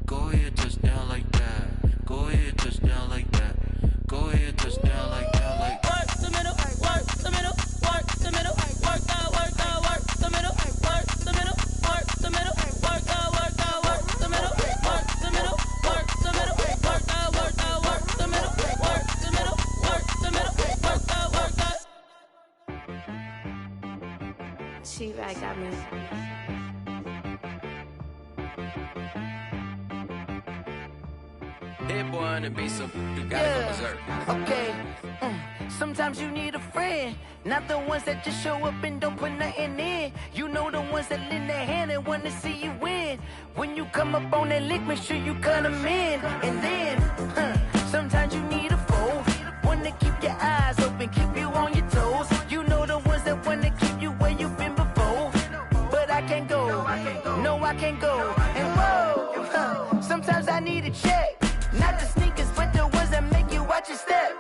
Go ahead, touch down like that. Go ahead, touch down like that. Go ahead, touch down like that. Like work the middle, work the middle, work the middle, work the middle, work the middle, work the middle, work the middle, work the middle, work the middle, work the middle, work the middle, work the middle, work the. She right got me. Hit one and be some. You gotta go berserk. Okay. Sometimes you need a friend, not the ones that just show up and don't put nothing in. You know the ones that lend their hand and want to see you win. When you come up on that lick, make sure you cut them in. And then, sometimes you need a foe, one to keep your eyes open, keep you on your toes. You know the ones that want to keep you where you've been before. But I can't go, no I can't go. And whoa, sometimes I need a check. Not the sneakers, but the ones that make you watch your step.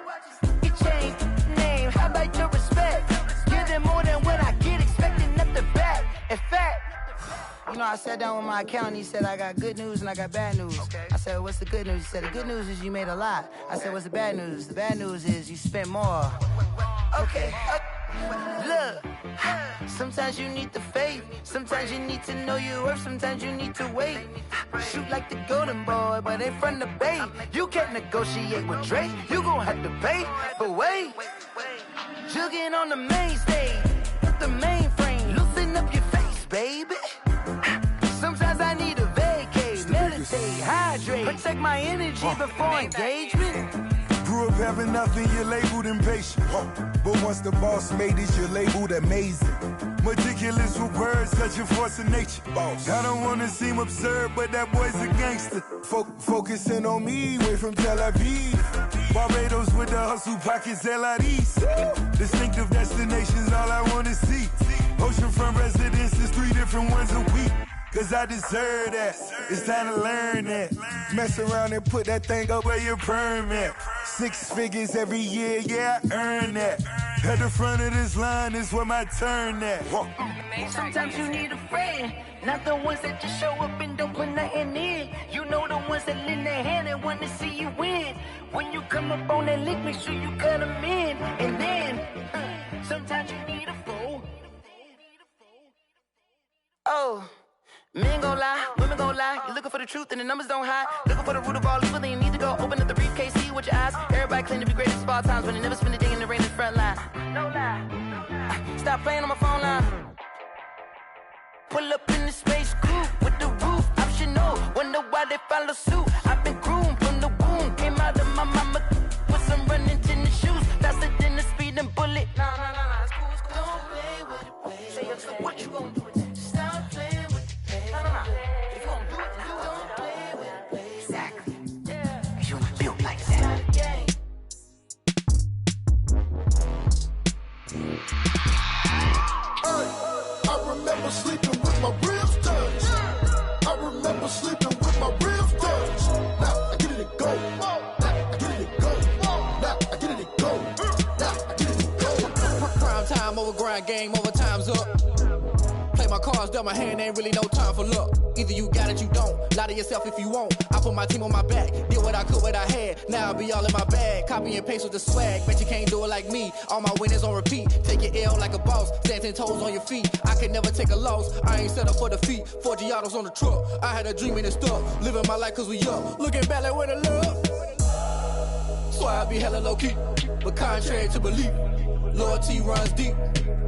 You change name, how about your respect? Give them more than what I get, expecting up the back. In fact, you know, I sat down with my accountant, he said, I got good news and I got bad news. I said, what's the good news? He said, the good news is you made a lot. I said, what's the bad news? The bad news is you spent more. Okay, look, sometimes you need the faith, sometimes you need to know your worth, sometimes you need to wait. Shoot like the golden boy, but ain't from the bay. You can't negotiate with Drake, you gon' have to pay. But wait, jugging on the main stage, the mainframe, loosen up your face, baby. Sometimes I need a vacate, meditate, hydrate, protect my energy before engagement. Grew up having nothing, you're labeled impatient. But once the boss made it, you're labeled amazing. Meticulous with words, such a force of nature. I don't wanna seem absurd, but that boy's a gangster. Focusing on me, way from Tel Aviv. Barbados with the hustle pockets, LIDs. Distinctive destinations, all I wanna see. Oceanfront residences, 3 different ones a week. Cause I deserve that, it's time to learn that. Mess around and put that thing up where your permit. 6 figures every year, yeah, I earn that. At the front of this line is where my turn at. Sometimes you need a friend, not the ones that just show up and don't put nothing in. You know the ones that lend their hand and want to see you win. When you come up on that lick, make sure you cut them in. And then, sometimes you need a foe. Oh. Men gon' lie, women gon' lie. You're looking for the truth and the numbers don't hide. Looking for the root of all evil, then you need to go open up the briefcase, see with your eyes. Everybody claim to be greatest of all times, but they never spend a day in the rain in the front line. No lie. Stop playing on my phone line. Pull up in the space coupe with the roof optional. Wonder why they follow suit. I've been groomed from the womb. Came out of my mama with some running tennis shoes. Faster than the speeding bullet. No, it's cool, it's cool. Don't play with it, play. Say yo, what you gon' do? Stop playing. If you gon' do it, don't play with it. Exactly. Cause you was built like that. remember sleeping with my ribs touched. I remember sleeping with my ribs touched. Now I get it and go. Now I get it and go. Now I get it and go. Now I get it and go. Prime time over grind game, over time's up. Play my cards, dealt my hand, ain't really no time for luck. Either you got it, you don't. Lie to yourself if you won't. I put my team on my back, did what I could, what I had. Now I'll be all in my bag, copy and paste with the swag. Bet you can't do it like me. All my winners on repeat. Take your L like a boss, stand 10 toes on your feet. I could never take a loss. I ain't set up for defeat. 4 Giottos on the truck. I had a dream and it stuck. Living my life cause we up. Looking back like where the love. So I be hella low key, but contrary to belief, loyalty runs deep.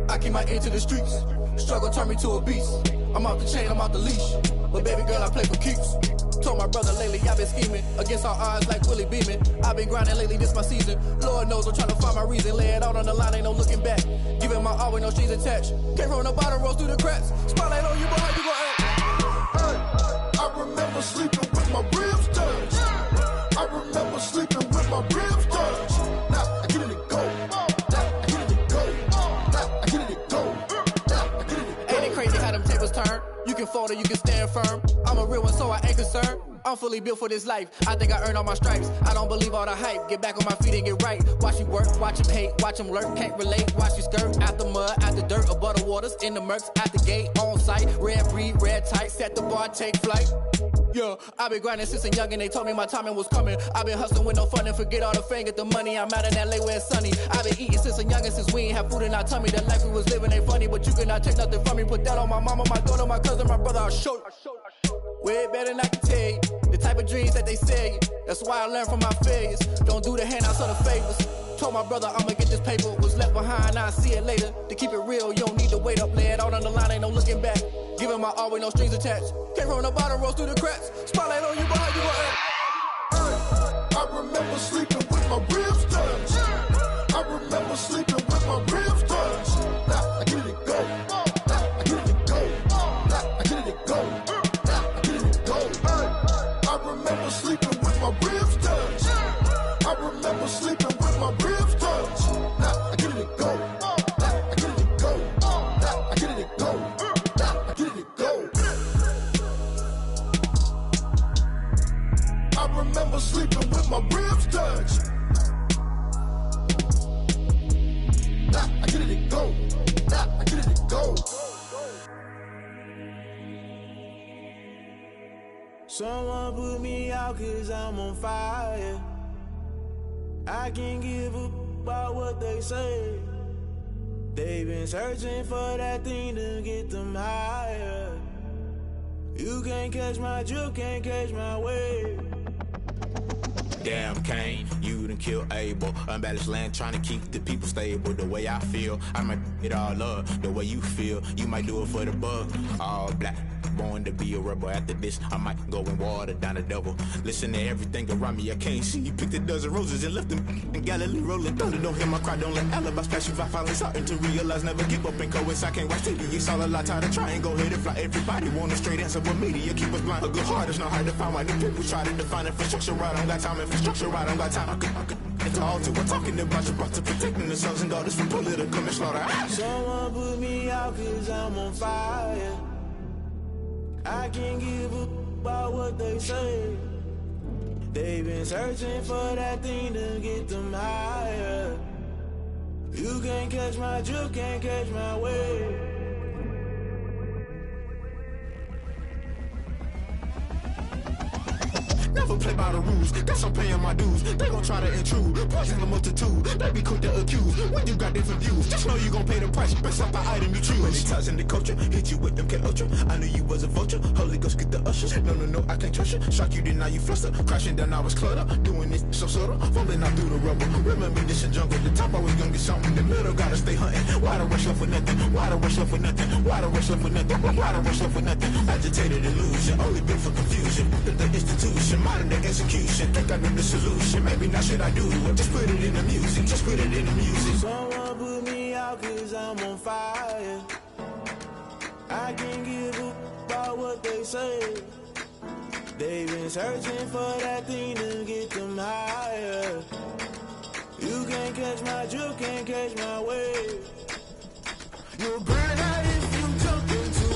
I keep my ear to the streets. Struggle turned me to a beast. I'm off the chain, I'm off the leash. But baby girl, I play for keeps. Told my brother lately, I've been scheming. Against all odds like Willie Beeman. I've been grinding lately, this my season. Lord knows I'm trying to find my reason. Lay it out on the line, ain't no looking back. Giving my all with no strings attached. Came from the bottom, rose through the cracks. Spotlight on you, boy, how you gon' act? Hey, I remember sleeping with my ribs touched. I remember sleeping with my ribs touched. Now I get it and go. Now I get it and go. Now I get it and go. Now I get it and go. Ain't it crazy how them tables turn? You can fold or you can stand firm. I'm a real one, so I ain't concerned. I'm fully built for this life. I think I earned all my stripes. I don't believe all the hype. Get back on my feet and get right. Watch you work, watch him hate, watch him lurk. Can't relate, watch you skirt. Out the mud, out the dirt, above the waters, in the murks, out the gate, on site. Red breed, red tight, set the bar, take flight. Yeah, I've been grinding since a youngin', they told me my timing was coming. I've been hustling with no fun and forget all the fame, get the money. I'm out in LA where it's sunny. I've been eating since a youngin', since we ain't have food in our tummy. The life we was living ain't funny, but you cannot take nothing from me. Put that on my mama, my daughter, my cousin, my brother, I'll show you. Way better than I can tell you. The type of dreams that they sell you. That's why I learned from my failures. Don't do the handouts or the favors. Told my brother I'ma get this paper. Was left behind, I'll see it later. To keep it real, you don't need to wait up. Lay it out on the line, ain't no looking back. Giving my all with no strings attached. Came from the bottom, rose through the cracks. Spotlight on you, boy, how you gon' act? Hey, I remember sleeping with my ribs touched. I remember sleeping with my ribs touched. Now I get it and go. Now I get it and go. Now I get it and go. Now I get it and go. Hey, I remember sleeping with my ribs touched. I remember sleeping with my ribs touched. Now I get it and go. Now I get it and go. Now I get it and go. Now I get it and go. I remember sleeping with my ribs touched. Now I get it and go. Now I get it and go. Someone put me out cause I'm on fire. I can't give a about what they say. They've been searching for that thing to get them higher. You can't catch my drift, can't catch my wave. Damn Kane, you done killed Abel. Unbalanced land trying to keep the people stable. The way I feel, I might it all up. The way you feel, you might do it for the bug. All black, born to be a rebel. After this, I might go and water down the devil. Listen to everything around me, I can't see. Picked a dozen roses and left them in Galilee rolling thunder. Don't hear my cry, don't let alibis pass you. I finally starting to realize, never give up and coincide. I can't watch TV, it's all a lot. Time to try and go ahead and fly. Everybody want a straight answer, but media keep us blind. A good heart is not hard to find. Why the people try to define infrastructure right? I don't got time. Infrastructure right, I don't got time. I could it's all to we're talking about you, about to protecting the sons and daughters from political and slaughter. Someone put me out cause I'm on fire. I can't give a about what they say. They've been searching for that thing to get them higher. You can't catch my drift, can't catch my wave. Never play by the rules, guess I'm paying my dues. They gon' try to intrude, poison the multitude. They be quick to accuse, when you got different views. Just know you gon' pay the price, based off the item you choose. Many times in the culture, hit you with MK Ultra. I knew you was a vulture, Holy Ghost get the ushers. No, I can't trust you. Shock you, then now you fluster. Crashing down, I was cluttered. Doing this so subtle, falling out through the rubble. Remember this a jungle, the top always gonna get something. The middle gotta stay hunting. Why the rush left for nothing? Why the rush left for nothing? Why the rush left for nothing? Why the rush left for nothing? Agitated illusion, only built for confusion. The institution, modern day execution. Think I know the solution. Maybe now should I do it? Just put it in the music. Just put it in the music. Someone put me out cause I'm on fire. I can't give a about what they say. They've been searching for that thing to get them higher. You can't catch my drift, can't catch my wave. You'll burn out if you jump into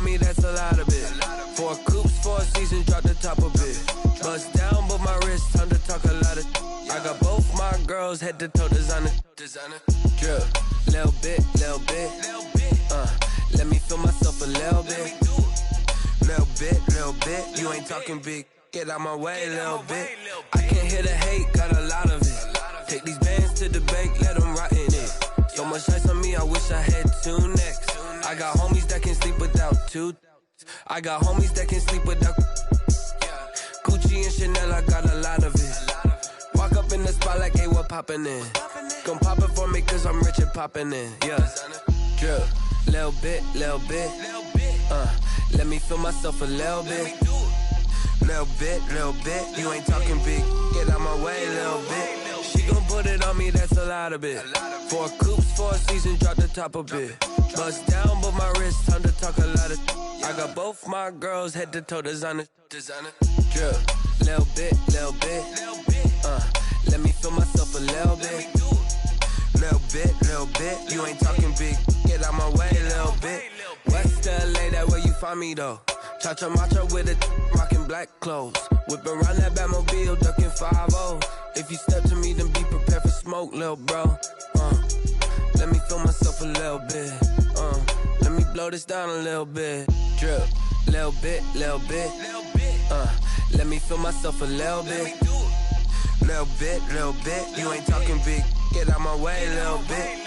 on me, that's a lot of it. 4 coops, 4 seasons, drop the top a bit. Bust down, but my wrist, time to talk a lot of. I got both my girls head to toe designer. Drip, little bit. Let me feel myself a little bit. Little bit. You ain't talking big. Get out my way, little bit. I can't hear the hate, got a lot of it. Take these bands to the bank, let them rot in it. So much ice on me, I wish I had 2 necks. I got homies that can sleep without 2. I got homies that can sleep without Gucci and Chanel, I got a lot of it. Walk up in the spot like, hey, what poppin' in? Gon' pop it for me cause I'm rich and poppin' in, yeah. Drip, little bit. Let me feel myself a little bit. Little bit. You ain't talking big. Get out my way, little bit. She gon' put it on me, that's a lot of it. 4 coops, 4 seasons, drop the top a bit. Bust down, but my wrist, time to talk a lot of. I got both my girls head to toe designer. Drip, little bit. Let me feel myself a little bit. Little bit. You ain't talking big. Get out my way, little bit. West LA, that where you find me though. Cha-cha matcha with it, rockin' black clothes. Whip around that Batmobile, ducking 5-0. If you step to me, then be prepared for smoke, lil' bro. Let me feel myself a little bit. Let me blow this down a little bit. Drip, little bit. Let me feel myself a little bit. Little bit. You ain't talking big. Get out my way, little bit.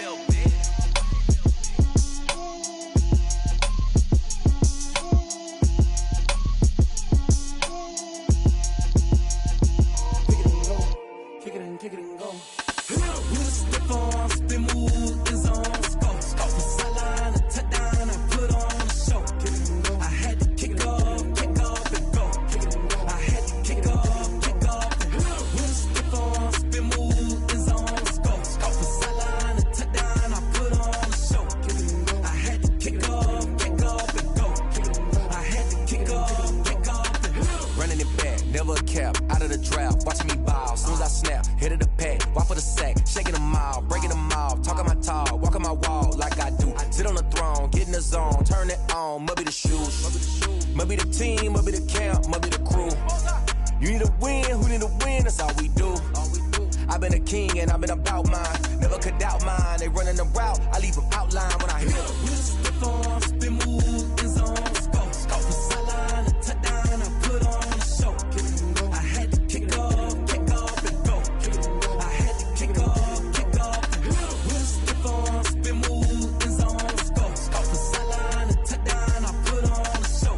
Kick it and go. You step on, spin, move, is on, go. Off the sideline, a touchdown, I put on a show. I had to kick off and go. I had to kick off and go. You step on, spin, move, is on, go. Off the sideline, a touchdown, I put on a show. I had to kick off and go. I had to kick off and go. Running it back, never a cap, out of the drought, watching me ball. Soon as I snap, hit of the pack, walk for the sack, shaking them all, breaking them off, talking my talk, walking my wall like I do. Sit on the throne, get in the zone, turn it on, must be the shoes, must be the team, must be the camp, must be the crew. You need a win, who need a win, that's all we do. I've been a king and I've been about mine, never could doubt mine, they running the route, I leave them outline when I hit them. You step on, spin, move, is on, go. Off the sideline, a touchdown, I put on a show. I had to kick off and go. I had to kick off. You step on, spin, move, is on, go. Off the sideline, a touchdown, I put on a show.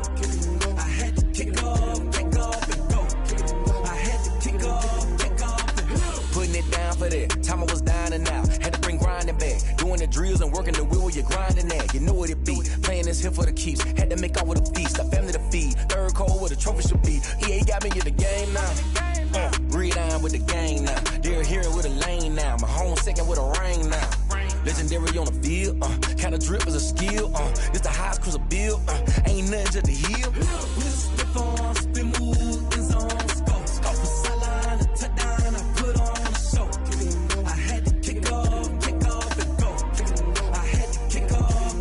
I had to kick off and go. I had to kick off and go. Putting it down for that, time I was down and out, had to bring grinding back, doing the drills and working the wheel where you're grinding at, you know what it be, playing this here for the keeps, had to make out with a feast, a family to feed, third cold where the trophy should be, EA got me in the game now, read on with the gang now, they're hearing with a lane now, my home second with a ring now, legendary on the field, kind of drip is a skill, this the highest cruiser bill, ain't nothing just to heal. We step on, spin, move, is on, go. Off the sideline, a touchdown, I put on a show. I had to kick off and go. I had to kick off.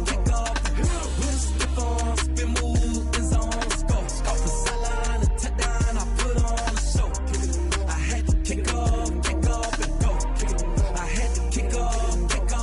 We step on, spin, move, is on, go. Off the sideline, a touchdown, I put on a show. I had to kick off and go. I had to kick off and go.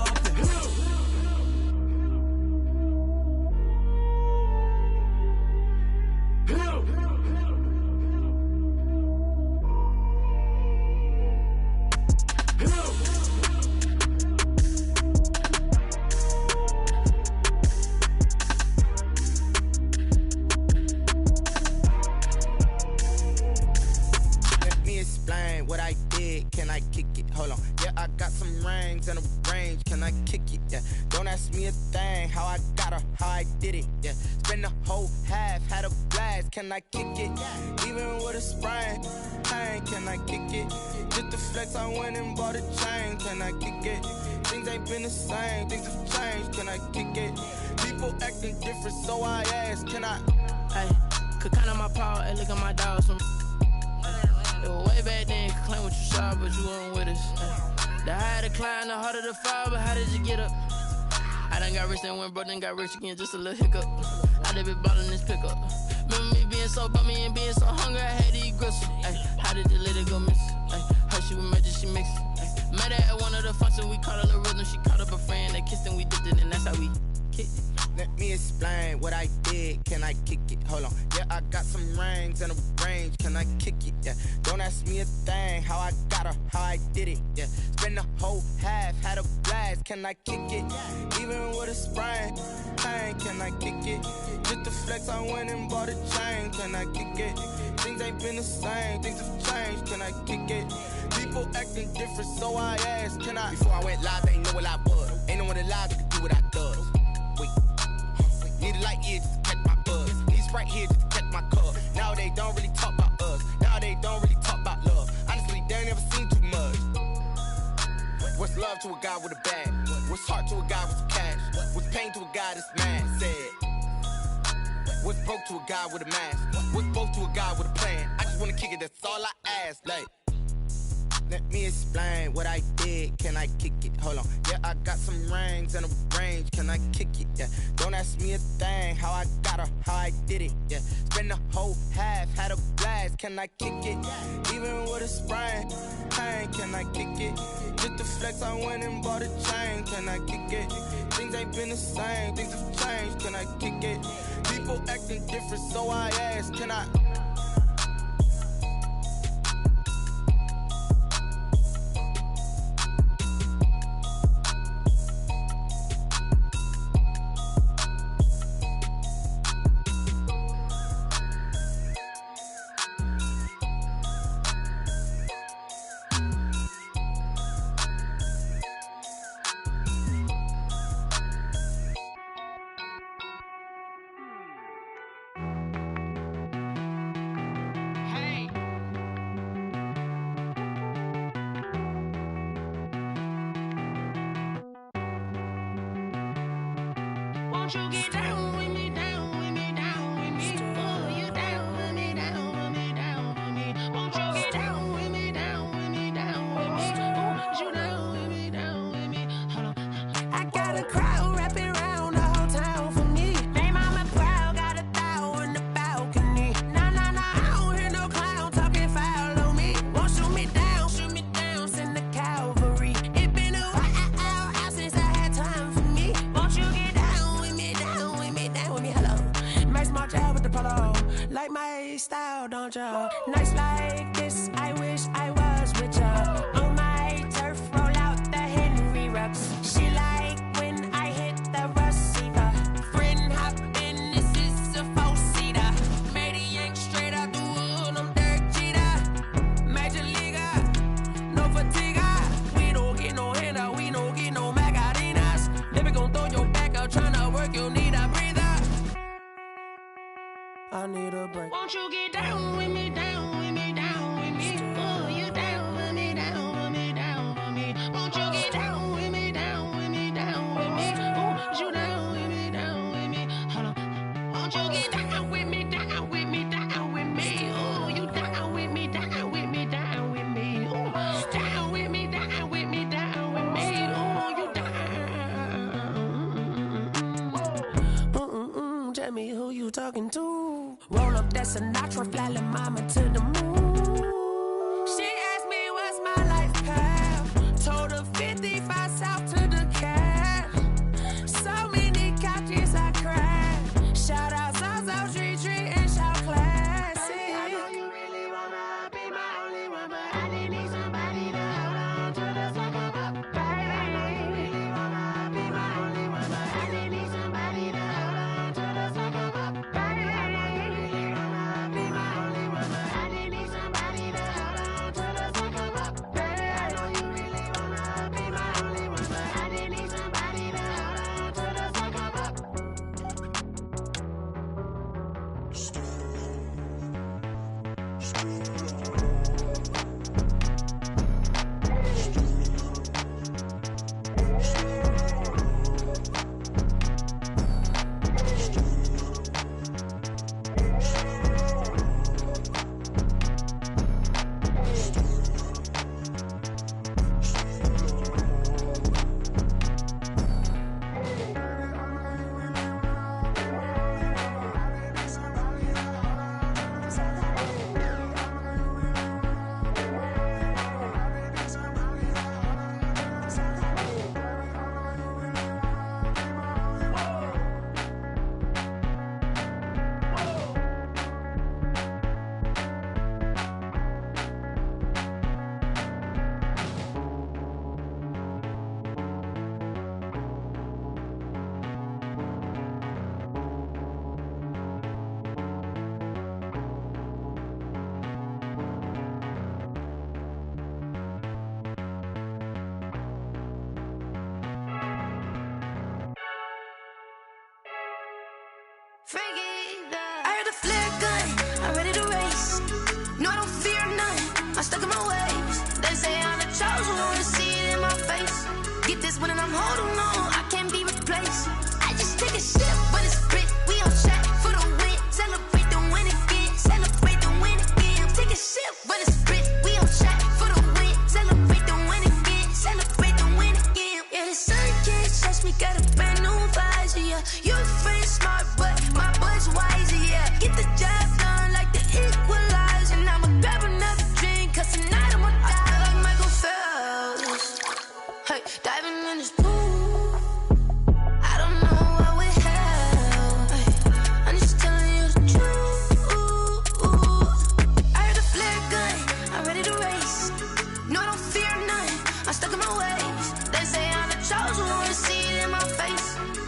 Let me explain what I did. Can I kick it? Hold on. Yeah, I got some rings and a range. Can I kick it? Yeah. Don't ask me a thing. How I got her, how I did it. Yeah. Spend the whole half, had a blast. Can I kick it? Even with a sprain. Hey, can I kick it? Just the flex, I went and bought a chain. Can I kick it? Things ain't been the same. Things have changed. Can I kick it? People acting different, so I ask. Can I? Hey, could count on my power and look at my dogs. It was way back then, could claim what you saw, but you weren't with us. The higher the climb, the harder the fall, but how did you get up? I done got rich and went broke, then got rich again, just a little hiccup. I they been ballin' this pickup. Remember me being so bummy and being so hungry, I had to eat gristle. Ay, how did the lady go miss? Ay, her she was magic, she mixed. Met her at one of the functions, we caught a little rhythm. She caught up a friend, they kissed and we dipped it, and that's how we kicked it. Let me explain what I did. Can I kick it? Hold on. Yeah, I got some rings and a range. Can I kick it? Yeah. Don't ask me a thing. How I got her, how I did it. Yeah. Spend the whole half, had a blast. Can I kick it? Even with a sprain. Pain, can I kick it? Just the flex, I went and bought a chain. Can I kick it? Things ain't been the same. Things have changed. Can I kick it? People acting different, so I asked, can I? Before I went live, they ain't know what I was. Ain't no one alive that could do what I does. Wait. Need a light here just to catch my buzz. Need Sprite here just to catch my cup. Now they don't really talk about us. Now they don't really talk about love. Honestly, they ain't never seen too much. What's love to a guy with a bag? What's heart to a guy with some cash? What's pain to a guy that's mad? Said. What's broke to a guy with a mask? What's both to a guy with a plan? I just wanna kick it, that's all I ask. Like, let me explain what I did. Can I kick it? Hold on. Yeah, I got some rings and a range. Can I kick it? Yeah. Don't ask me a thing. How I got her, how I did it. Yeah. Spend the whole half, had a blast. Can I kick it? Even with a sprain. Pain, can I kick it? Just the flex, I went and bought a chain. Can I kick it? Things ain't been the same. Things have changed. Can I kick it? People acting different, so I ask, can I? Won't you get down with me, down with me, down with me? Oh, you down with me, down with me, down with me. Won't you get down with me, down with me, down with me? Oh, you down with me, down with me? Hold on. I got a crowd wrapping around the whole town for me. They mama proud, got a thou in the balcony. Nah, nah, nah, I don't hear no clown talking foul on me. Won't shoot me down, send the cavalry. It been a while since I had time for me. Won't you get down with me, down with me, down with me? Hello. Max March out with the polo. Like my style, don't ya? Nights like this, I wish I was with ya. On my turf, roll out the Henry Rux. She like when I hit the receiver. Friend hop in, this is a four-seater. Made a yank straight out the wood, I'm Derek Jeter. Major leaguer, no fatigue. We don't get no handout, we don't get no Macarinas. Never gon' throw your back out, tryna work, you need a breather. I need a break. Won't you get down with me, down with me, down with me? Oh, you down with me, down with me, down with me? Won't you get down with me, down with me, down with me? Oh, you down with me, down with me? Hold on. Won't you get down with me, down with me, down with me? Oh, you down with me, down with me, down with me? Oh, down with me, down with me, down with me? Oh, you down. Tell me who you talking to. Roll up that Sinatra, fly la mama to the moon. She asked me what's my life path. Told her 55 south to the cat. So many couches I cried. Shout out Zazo, Tree, and shout classic. I know you really wanna be my only one, but I didn't need somebody to hold on to the sucker up. Baby, I know you really wanna be my only one, but I didn't need somebody to hold on to the sucker up. Baby, I know you really wanna be my only one, but I didn't need somebody. race. No, I don't fear none. I'm stuck in my ways. They say I'm the chosen one. See it in my face. Get this one and I'm holding on. I can't be replaced. I just take a sip, but it's grit. We on track for the win. Celebrate the win again. Celebrate the win again. Take a sip, but it's grit. We on track for the win. Celebrate the win again. Celebrate the win again. Yeah, the sun can't touch me. Got a brand new visor. Yeah, your friend smart, but my bud's wiser. Yeah, get the job done like the equalizer. And I'ma grab another drink, 'cause tonight I'ma die like Michael Phelps. Hey, diving in this pool. I don't know what we have. Hey, I'm just telling you the truth. I heard a flare gun. I'm ready to race. No, I don't fear none. I'm stuck in my ways. They say I'm the chosen one. See it in my face.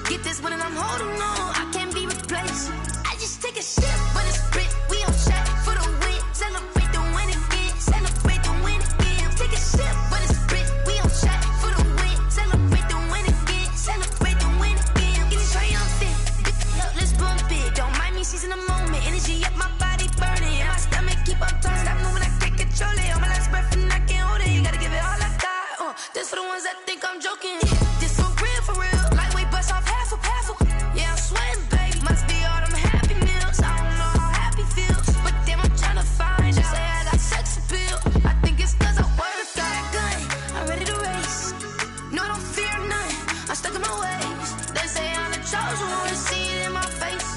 Get this one and I'm holding on. I can't be replaced. I just take a sip, but it's grit. We on track for the win. Celebrate the win again. Celebrate the win again. Take a sip, but it's grit. We on track for the win. Celebrate the win again. Celebrate the win again. Getting triumphant. Look, let's bump it. Don't mind me seizing the moment. Energy up my body burning. And my stomach keep on turning. Stop moving, I can't control it. On my last breath and I can't hold it. You gotta give it all I got. This for the ones that think I'm joking. This for real, for real. Lightweight bust off half a half. Yeah, I'm sweating, babe. Must be all them happy meals. I don't know how happy feels, but damn, I'm tryna find. Just say I got sex appeal. I think it's 'cause I work. Got a gun. I'm ready to race. No, I don't fear none. I'm stuck in my ways. They say I'm the chosen one. See it in my face.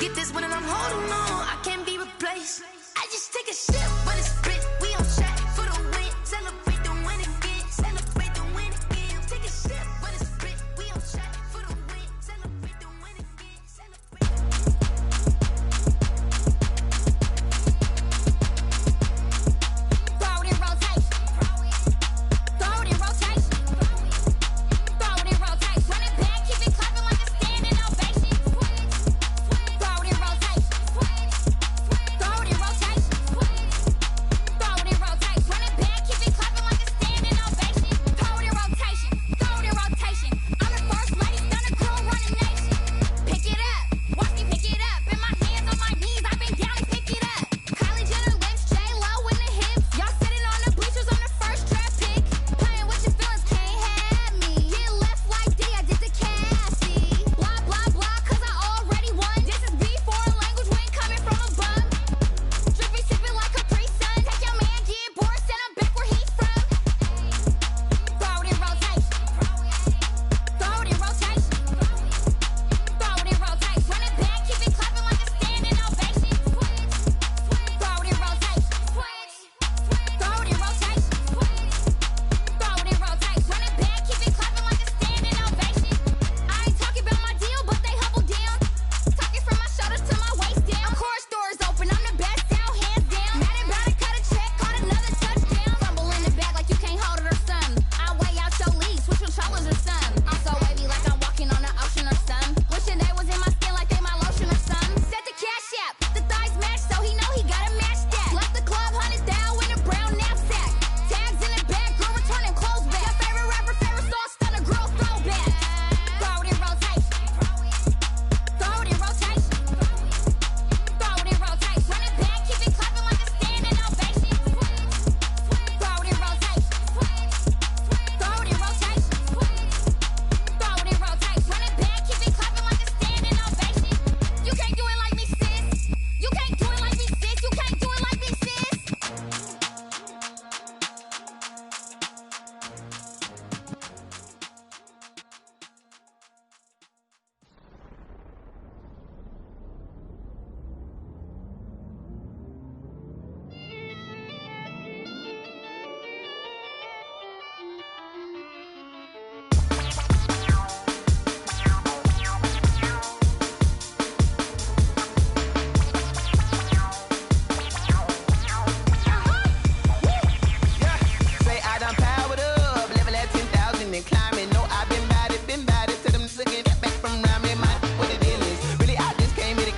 Get this one and I'm holding on. I can't be replaced. I just take a sip, but it's grit. We on track for the win. Celebrate the win again. Celebrate the win again. Take a sip, but it's grit. We on track for the win. Celebrate the win again. Celebrate. Throw it in rotation. Throw it in rotation. Throw it in rotation. Run it back, keep it clapping like a standing ovation. Throw it in rotation. Throw it in rotation. Throw it in rotation. Run it back, keep it clapping like a standing ovation. Throw it in rotation. Throw it in rotation. I'm the first lady, stunner crew, running nation. Pick it up, watch me pick it up. In my hands, on my knees, I've been down and pick it up. Kylie Jenner lips, J-Lo in the hips. Y'all sitting on the bleachers on the first draft pick. Playing with your feelings, can't have me. Get left like D, I did the Cassie. Blah, blah, blah, 'cause I already won. This is B4 language, we ain't coming from above. Drippy, sipping like a pre-sun. Take your man, get bored, send him back where he's from. Throw it in rotation. Throw it in rotation. Throw it in rotation. Run it back, keep it clapping like a standing ovation. Throw it in rotation. Throw it in rotation. Throw it in rotation. Run it back, keep it clapping like a standing ovation. I ain't talking about my deal, but they humble down. Talking from my shoulders to my waist down. Core stores open, I'm the best out, hands down. Mad about it, cut a check, caught another touchdown. Fumble in the bag like you can't hold it or something. I weigh out your league, switch controllers or something. I'm so wavy like I'm walking on the ocean or something. Wishing they was in my skin like they my lotion or something. Set the cash app, the thighs match, so he know he gotta match that. Left the club, 100,000 in a brown knapsack. Tags in the bag, girl returning clothes back. Your favorite rapper, favorite song, stunner girl throwback. Throw it in rotation. Throw it in rotation. Throw it in rotation. Run it back, keep it clapping like a standing ovation. Throw it in rotation. Throw it in rotation. Throw it in rotation. Run it back, keep it clapping like a standing ovation. You can't do it like me, sis. You can't do it like me, sis. You can't do it like me, sis. Say I done powered up, level at 10,000 and climbing. No, I've been bad it to them looking back from round me. My what the deal is, really I just came here to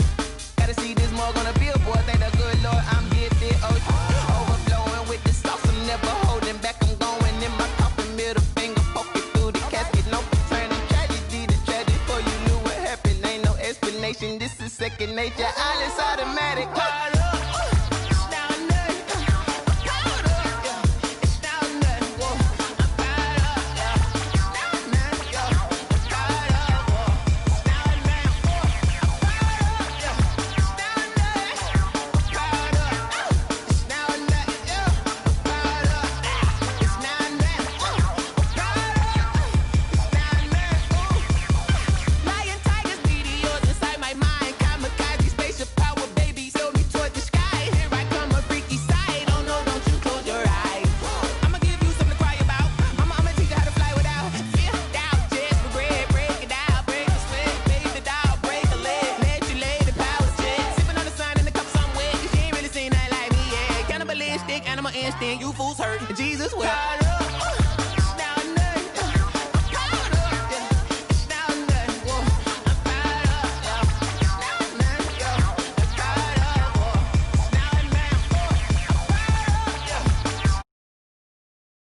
gotta see this mug on a billboard. Thank the good Lord I'm gifted. Overflowing with the sauce, I'm never holding back. I'm going in my coffin, middle finger poking through the casket. No turning tragedy to tragedy. Before you knew what happened, ain't no explanation. This is second nature, all is automatic. Call up, now then you fools hurt. Jesus wept.